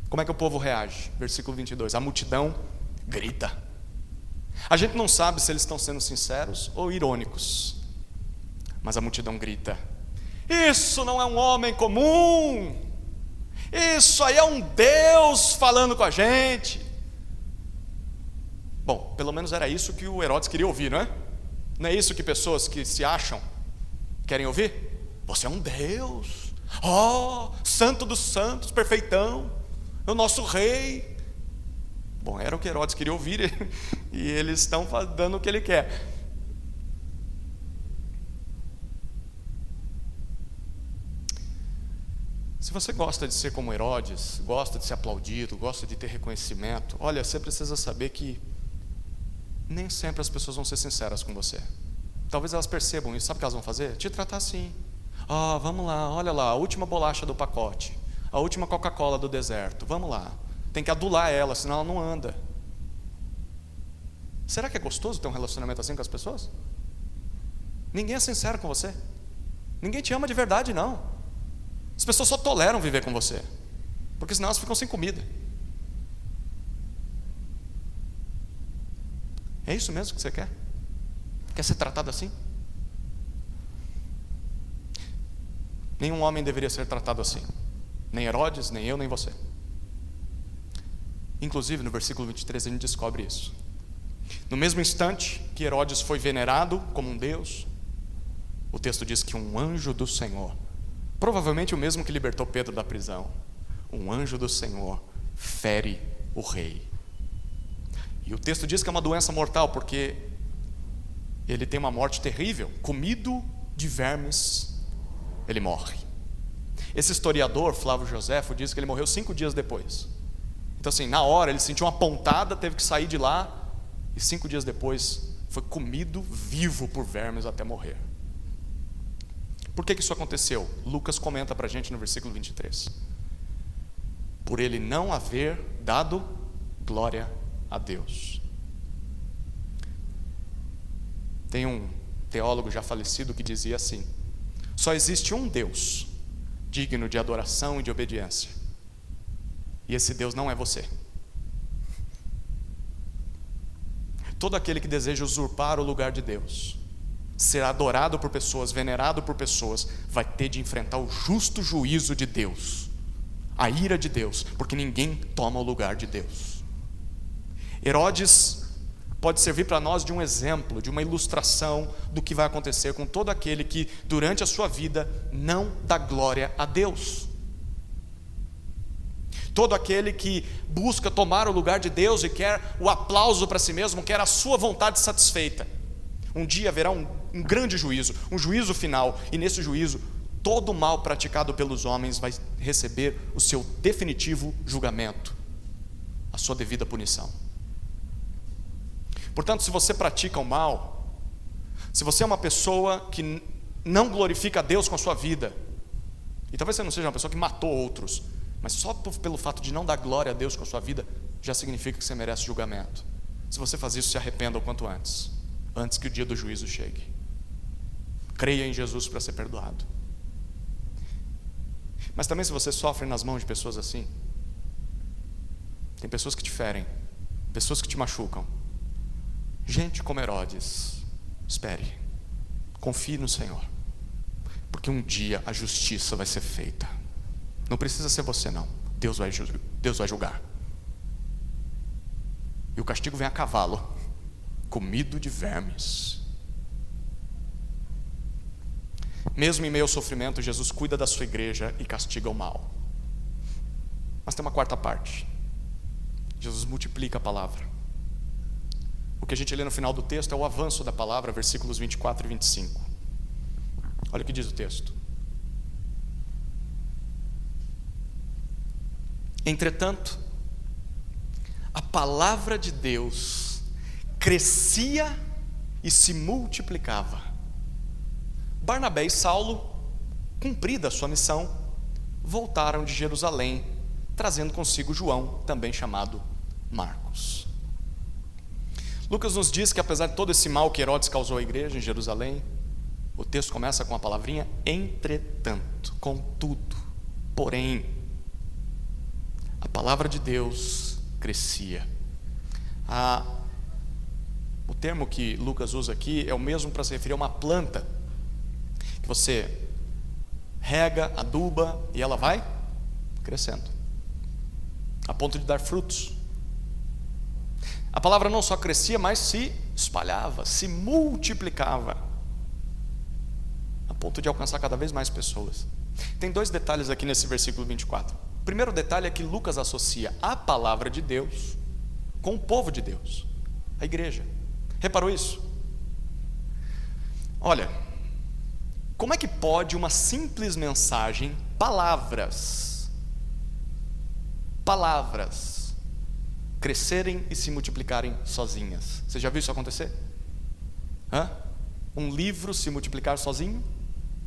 Como é que o povo reage? Versículo 22, a multidão grita. A gente não sabe se eles estão sendo sinceros ou irônicos, mas a multidão grita: isso não é um homem comum, isso aí é um Deus falando com a gente. Bom, pelo menos era isso que o Herodes queria ouvir, não é? Não é isso que pessoas que se acham querem ouvir? Você é um Deus, santo dos santos, perfeitão, é o nosso rei. Bom, era o que Herodes queria ouvir e eles estão dando o que ele quer. Se você gosta de ser como Herodes, gosta de ser aplaudido, gosta de ter reconhecimento, olha, você precisa saber que nem sempre as pessoas vão ser sinceras com você. Talvez elas percebam isso. Sabe o que elas vão fazer? Te tratar assim. Vamos lá, olha lá, a última bolacha do pacote, a última Coca-Cola do deserto, vamos lá. Tem que adular ela, senão ela não anda. Será que é gostoso ter um relacionamento assim com as pessoas? Ninguém é sincero com você. Ninguém te ama de verdade, não. As pessoas só toleram viver com você, porque senão elas ficam sem comida. É isso mesmo que você quer? Quer ser tratado assim? Nenhum homem deveria ser tratado assim. Nem Herodes, nem eu, nem você. Inclusive no versículo 23 a gente descobre isso. No mesmo instante que Herodes foi venerado como um deus, o texto diz que um anjo do Senhor, provavelmente o mesmo que libertou Pedro da prisão, um anjo do Senhor fere o rei. E o texto diz que é uma doença mortal, porque ele tem uma morte terrível, comido de vermes, ele morre. Esse historiador, Flávio Joséfo, diz que ele morreu 5 dias depois. Então assim, na hora ele sentiu uma pontada, teve que sair de lá, e 5 dias depois foi comido vivo por vermes até morrer. Por que isso aconteceu? Lucas comenta para a gente no versículo 23. Por ele não haver dado glória a Deus. Tem um teólogo já falecido que dizia assim: só existe um Deus digno de adoração e de obediência, e esse Deus não é você. Todo aquele que deseja usurpar o lugar de Deus, ser adorado por pessoas, venerado por pessoas, vai ter de enfrentar o justo juízo de Deus, a ira de Deus, porque ninguém toma o lugar de Deus. Herodes pode servir para nós de um exemplo, de uma ilustração do que vai acontecer com todo aquele que durante a sua vida não dá glória a Deus. Todo aquele que busca tomar o lugar de Deus e quer o aplauso para si mesmo, quer a sua vontade satisfeita. Um dia haverá um grande juízo, um juízo final, e nesse juízo todo o mal praticado pelos homens vai receber o seu definitivo julgamento, a sua devida punição. Portanto, se você pratica o mal, se você é uma pessoa que não glorifica a Deus com a sua vida, e talvez você não seja uma pessoa que matou outros, mas só pelo fato de não dar glória a Deus com a sua vida, já significa que você merece julgamento. Se você faz isso, se arrependa o quanto antes que o dia do juízo chegue. Creia em Jesus para ser perdoado. Mas também, se você sofre nas mãos de pessoas assim, tem pessoas que te ferem, pessoas que te machucam, gente como Herodes, espere, confie no Senhor, porque um dia a justiça vai ser feita. Não precisa ser você não, Deus vai julgar. E o castigo vem a cavalo, comido de vermes. Mesmo em meio ao sofrimento, Jesus cuida da sua igreja e castiga o mal. Mas tem uma quarta parte. Jesus multiplica a palavra. O que a gente lê no final do texto é o avanço da palavra, versículos 24 e 25. Olha o que diz o texto. Entretanto, a palavra de Deus crescia e se multiplicava. Barnabé e Saulo, cumprida a sua missão, voltaram de Jerusalém, trazendo consigo João, também chamado Marcos. Lucas nos diz que apesar de todo esse mal que Herodes causou à igreja em Jerusalém, o texto começa com a palavrinha entretanto, contudo, porém, a palavra de Deus crescia. O termo que Lucas usa aqui é o mesmo para se referir a uma planta que você rega, aduba e ela vai crescendo, a ponto de dar frutos. A palavra não só crescia, mas se espalhava, se multiplicava, a ponto de alcançar cada vez mais pessoas. Tem 2 detalhes aqui nesse versículo 24. O primeiro detalhe é que Lucas associa a palavra de Deus com o povo de Deus, a igreja. Reparou isso? Olha, como é que pode uma simples mensagem, palavras, crescerem e se multiplicarem sozinhas? Você já viu isso acontecer? Um livro se multiplicar sozinho?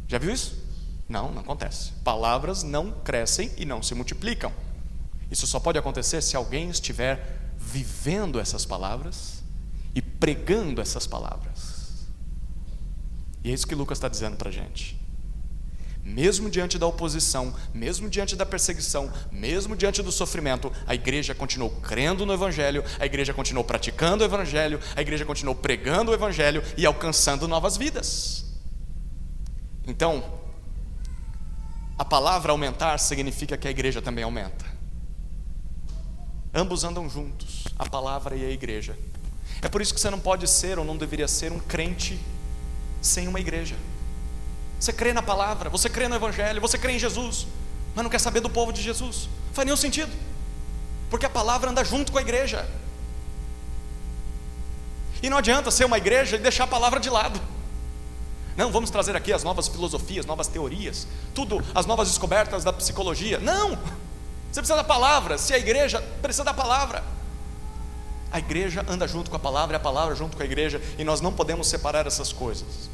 Já viu isso? Não acontece. Palavras não crescem e não se multiplicam. Isso só pode acontecer se alguém estiver vivendo essas palavras e pregando essas palavras. E é isso que Lucas está dizendo para a gente. Mesmo diante da oposição, mesmo diante da perseguição, mesmo diante do sofrimento, a igreja continuou crendo no Evangelho, a igreja continuou praticando o Evangelho, a igreja continuou pregando o Evangelho e alcançando novas vidas. Então, a palavra aumentar significa que a igreja também aumenta. Ambos andam juntos, a palavra e a igreja. É por isso que você não pode ser ou não deveria ser um crente sem uma igreja. Você crê na palavra, você crê no Evangelho, você crê em Jesus, mas não quer saber do povo de Jesus. Não faz nenhum sentido, porque a palavra anda junto com a igreja. E não adianta ser uma igreja e deixar a palavra de lado. Não, vamos trazer aqui as novas filosofias, novas teorias, tudo, as novas descobertas da psicologia. Não, você precisa da palavra. Se a igreja precisa da palavra, a igreja anda junto com a palavra junto com a igreja, e nós não podemos separar essas coisas.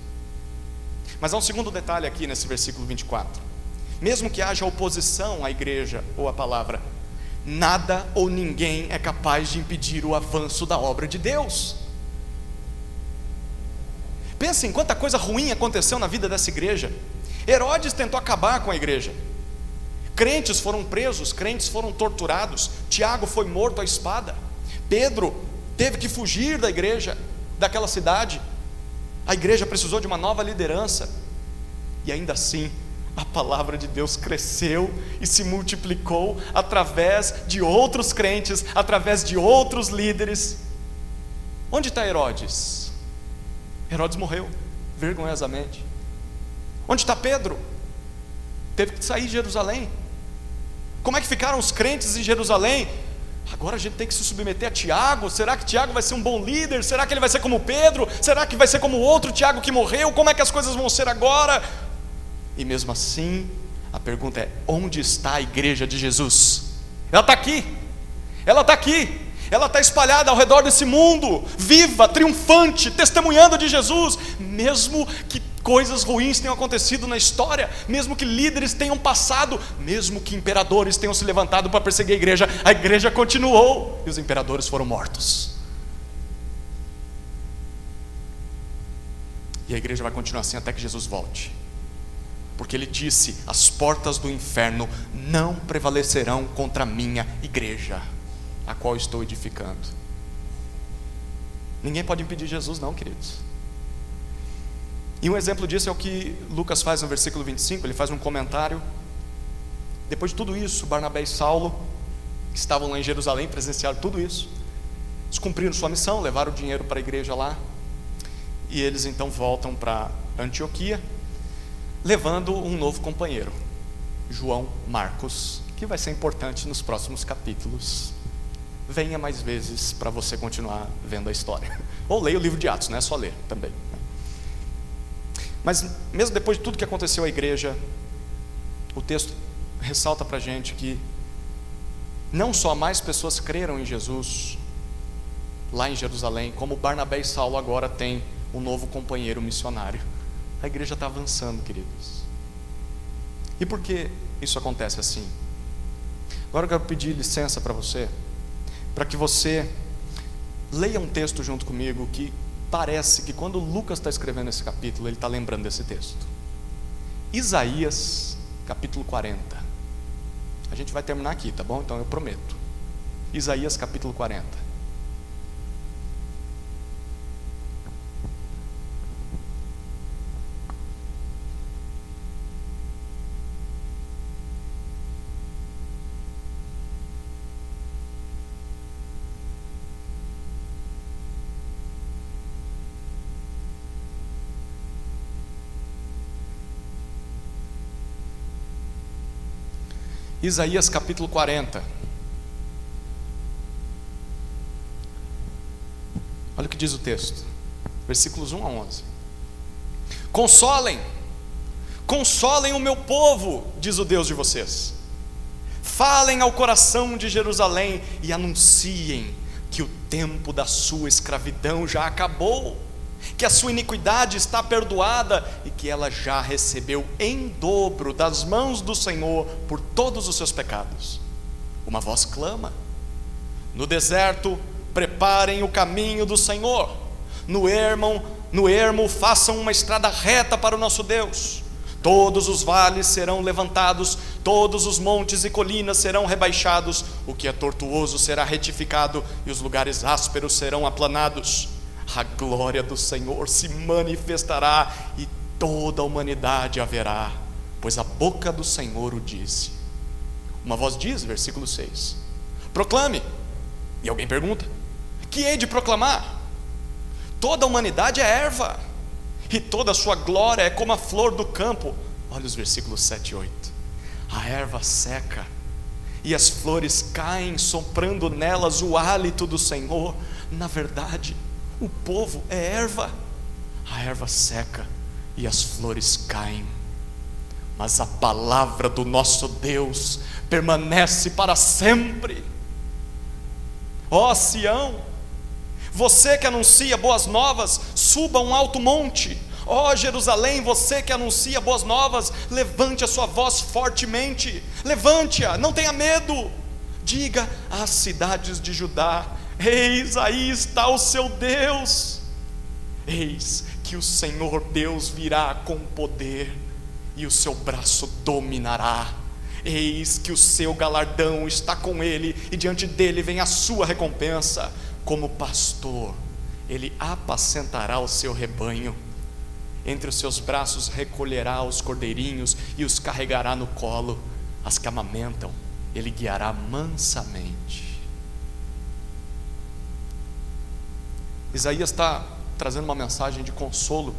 Mas há um segundo detalhe aqui nesse versículo 24. Mesmo que haja oposição à igreja ou à palavra, nada ou ninguém é capaz de impedir o avanço da obra de Deus. Pense em quanta coisa ruim aconteceu na vida dessa igreja. Herodes tentou acabar com a igreja. Crentes foram presos, crentes foram torturados. Tiago foi morto à espada. Pedro teve que fugir da igreja, daquela cidade. A igreja precisou de uma nova liderança. E ainda assim, a palavra de Deus cresceu e se multiplicou através de outros crentes, através de outros líderes. Onde está Herodes? Herodes morreu, vergonhosamente. Onde está Pedro? Teve que sair de Jerusalém. Como é que ficaram os crentes em Jerusalém? Agora a gente tem que se submeter a Tiago. Será que Tiago vai ser um bom líder? Será que ele vai ser como Pedro? Será que vai ser como o outro Tiago que morreu? Como é que as coisas vão ser agora? E mesmo assim, a pergunta é: onde está a igreja de Jesus? Ela está aqui. Ela está aqui. Ela está espalhada ao redor desse mundo, viva, triunfante, testemunhando de Jesus. Mesmo que coisas ruins tenham acontecido na história, mesmo que líderes tenham passado, mesmo que imperadores tenham se levantado para perseguir a igreja continuou, e os imperadores foram mortos. E a igreja vai continuar assim até que Jesus volte, porque ele disse: as portas do inferno não prevalecerão contra a minha igreja, a qual estou edificando. Ninguém pode impedir Jesus não, queridos. E um exemplo disso é o que Lucas faz no versículo 25, ele faz um comentário. Depois de tudo isso, Barnabé e Saulo, que estavam lá em Jerusalém, presenciaram tudo isso, eles cumpriram sua missão, levaram o dinheiro para a igreja lá, e eles então voltam para Antioquia, levando um novo companheiro, João Marcos, que vai ser importante nos próximos capítulos. Venha mais vezes para você continuar vendo a história, ou leia o livro de Atos, não é só ler também. Mas mesmo depois de tudo que aconteceu à igreja, o texto ressalta para a gente que não só mais pessoas creram em Jesus lá em Jerusalém, como Barnabé e Saulo agora têm um novo companheiro missionário. A igreja está avançando, queridos. E por que isso acontece assim? Agora eu quero pedir licença para você, para que você leia um texto junto comigo que parece que quando Lucas está escrevendo esse capítulo, ele está lembrando desse texto. Isaías, capítulo 40. A gente vai terminar aqui, tá bom? Então eu prometo. Isaías, capítulo 40. Isaías capítulo 40. Olha o que diz o texto, versículos 1 a 11. Consolem, consolem o meu povo, diz o Deus de vocês. Falem ao coração de Jerusalém e anunciem que o tempo da sua escravidão já acabou, que a sua iniquidade está perdoada e que ela já recebeu em dobro das mãos do Senhor por todos os seus pecados. Uma voz clama: no deserto preparem o caminho do Senhor, no ermo façam uma estrada reta para o nosso Deus. Todos os vales serão levantados, todos os montes e colinas serão rebaixados, o que é tortuoso será retificado e os lugares ásperos serão aplanados. A glória do Senhor se manifestará e toda a humanidade a verá, pois a boca do Senhor o disse. Uma voz diz, versículo 6: proclame. E alguém pergunta: que hei de proclamar? Toda a humanidade é erva, e toda a sua glória é como a flor do campo. Olha os versículos 7 e 8. A erva seca e as flores caem, soprando nelas o hálito do Senhor. Na verdade, o povo é erva, a erva seca e as flores caem, mas a palavra do nosso Deus permanece para sempre. Ó Sião, você que anuncia boas novas, suba um alto monte. Ó Jerusalém, você que anuncia boas novas, levante a sua voz fortemente, levante-a, não tenha medo. Diga às cidades de Judá: eis aí está o seu Deus. Eis que o Senhor Deus virá com poder, e o seu braço dominará. Eis que o seu galardão está com ele, e diante dele vem a sua recompensa. Como pastor, ele apacentará o seu rebanho. Entre os seus braços recolherá os cordeirinhos e os carregará no colo. As que amamentam, ele guiará mansamente. Isaías está trazendo uma mensagem de consolo,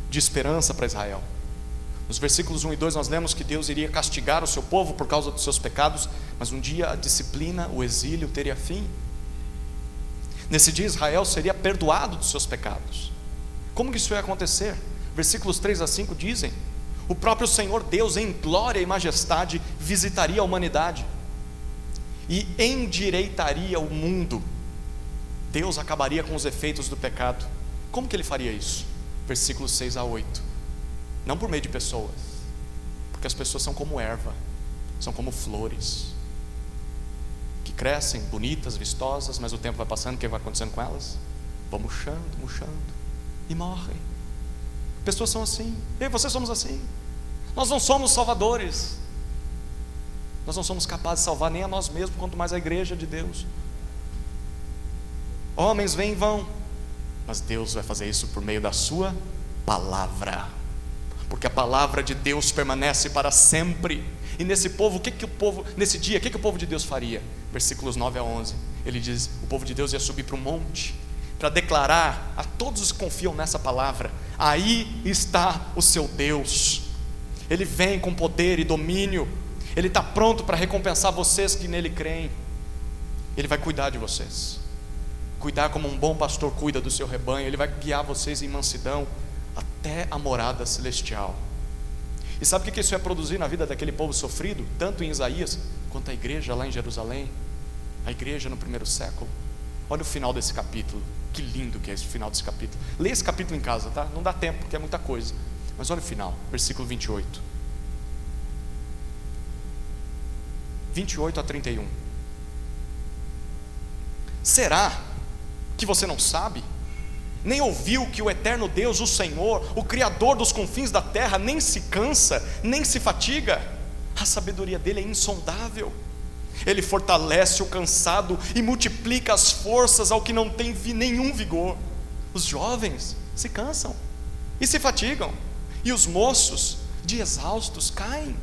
de esperança para Israel. Nos versículos 1 e 2 nós lemos que Deus iria castigar o seu povo por causa dos seus pecados, mas um dia a disciplina, o exílio teria fim. Nesse dia Israel seria perdoado dos seus pecados. Como que isso ia acontecer? Versículos 3 a 5 dizem: o próprio Senhor Deus em glória e majestade visitaria a humanidade e endireitaria o mundo. Deus acabaria com os efeitos do pecado. Como que ele faria isso? Versículos 6 a 8. Não por meio de pessoas, porque as pessoas são como erva, são como flores, que crescem bonitas, vistosas, mas o tempo vai passando, o que vai acontecendo com elas? Vão murchando, e morrem. Pessoas são assim, eu e você somos assim. Nós não somos salvadores, nós não somos capazes de salvar nem a nós mesmos, quanto mais a igreja de Deus. Homens vêm e vão, mas Deus vai fazer isso por meio da sua palavra, porque a palavra de Deus permanece para sempre. E nesse povo, nesse dia, o que o povo de Deus faria? Versículos 9 a 11, ele diz: o povo de Deus ia subir para o monte, para declarar a todos os que confiam nessa palavra: aí está o seu Deus. Ele vem com poder e domínio, ele está pronto para recompensar vocês que nele creem. Ele vai cuidar de vocês, cuidar como um bom pastor cuida do seu rebanho. Ele vai guiar vocês em mansidão até a morada celestial. E sabe o que isso ia produzir na vida daquele povo sofrido, tanto em Isaías quanto a igreja lá em Jerusalém, a igreja no primeiro século? Olha o final desse capítulo, que lindo que é esse final desse capítulo. Leia esse capítulo em casa, tá? Não dá tempo, porque é muita coisa, mas olha o final, versículo 28 a 31. Será que você não sabe? Nem ouviu que o eterno Deus, o Senhor, o Criador dos confins da terra, nem se cansa, nem se fatiga? A sabedoria dele é insondável. Ele fortalece o cansado e multiplica as forças ao que não tem nenhum vigor. Os jovens se cansam e se fatigam, e os moços de exaustos caem.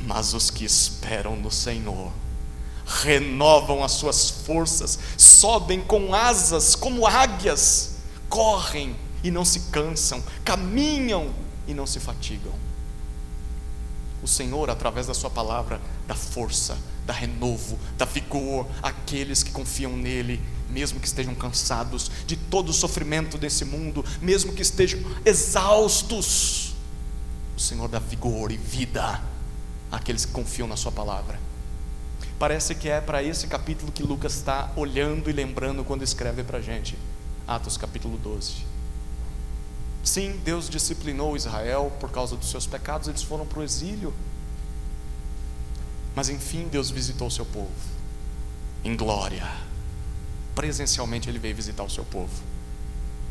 Mas os que esperam no Senhor renovam as suas forças, sobem com asas como águias, correm e não se cansam, caminham e não se fatigam. O Senhor, através da sua palavra, dá força, dá renovo, dá vigor àqueles que confiam nele, mesmo que estejam cansados de todo o sofrimento desse mundo, mesmo que estejam exaustos. O Senhor dá vigor e vida àqueles que confiam na sua palavra. Parece que é para esse capítulo que Lucas está olhando e lembrando quando escreve para a gente Atos capítulo 12. Sim, Deus disciplinou Israel por causa dos seus pecados, eles foram para o exílio, mas enfim Deus visitou o seu povo em glória. Presencialmente ele veio visitar o seu povo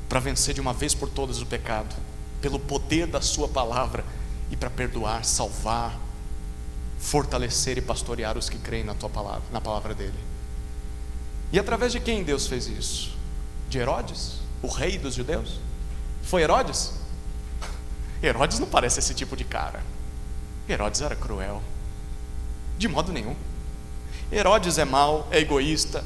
para vencer de uma vez por todas o pecado, pelo poder da sua palavra, e para perdoar, salvar, fortalecer e pastorear os que creem na tua palavra, na palavra dele. E através de quem Deus fez isso? De Herodes, o rei dos judeus? Foi Herodes? Herodes não parece esse tipo de cara. Herodes era cruel, de modo nenhum. Herodes é mau, é egoísta.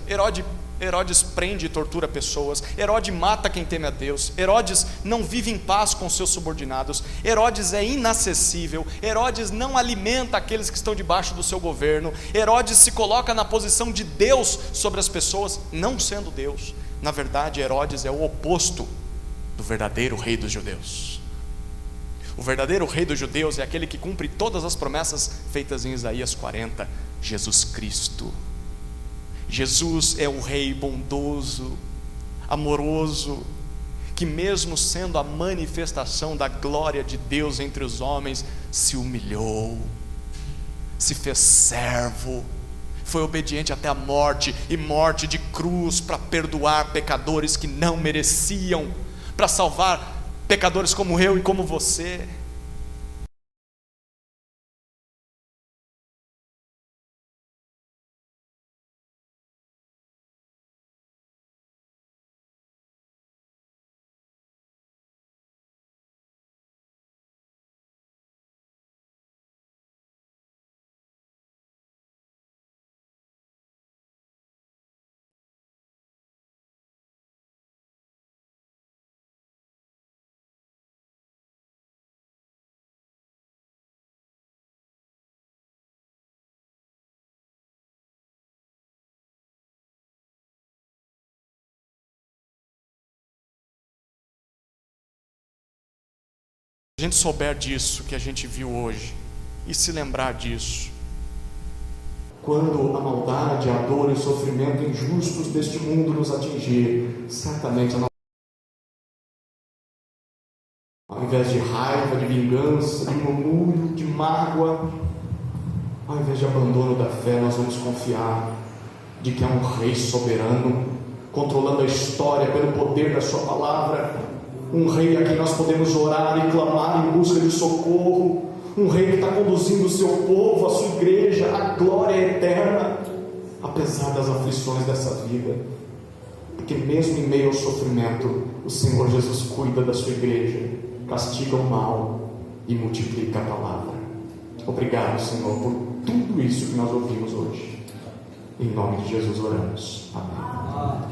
Herodes prende e tortura pessoas. Herodes mata quem teme a Deus. Herodes não vive em paz com seus subordinados. Herodes é inacessível. Herodes não alimenta aqueles que estão debaixo do seu governo. Herodes se coloca na posição de Deus sobre as pessoas, não sendo Deus. Na verdade, Herodes é o oposto do verdadeiro rei dos judeus. O verdadeiro rei dos judeus é aquele que cumpre todas as promessas feitas em Isaías 40, Jesus Cristo. Jesus é o rei bondoso, amoroso, que mesmo sendo a manifestação da glória de Deus entre os homens, se humilhou, se fez servo, foi obediente até a morte, e morte de cruz, para perdoar pecadores que não mereciam, para salvar pecadores como eu e como você. Se a gente souber disso que a gente viu hoje, e se lembrar disso, quando a maldade, a dor e o sofrimento injustos deste mundo nos atingir, certamente ao invés de raiva, de vingança, de murmúrio, de mágoa, ao invés de abandono da fé, nós vamos confiar de que há um rei soberano, controlando a história pelo poder da sua palavra, um rei a quem nós podemos orar e clamar em busca de socorro, um rei que está conduzindo o seu povo, a sua igreja, à glória eterna, apesar das aflições dessa vida, porque mesmo em meio ao sofrimento, o Senhor Jesus cuida da sua igreja, castiga o mal e multiplica a palavra. Obrigado, Senhor, por tudo isso que nós ouvimos hoje. Em nome de Jesus oramos. Amém.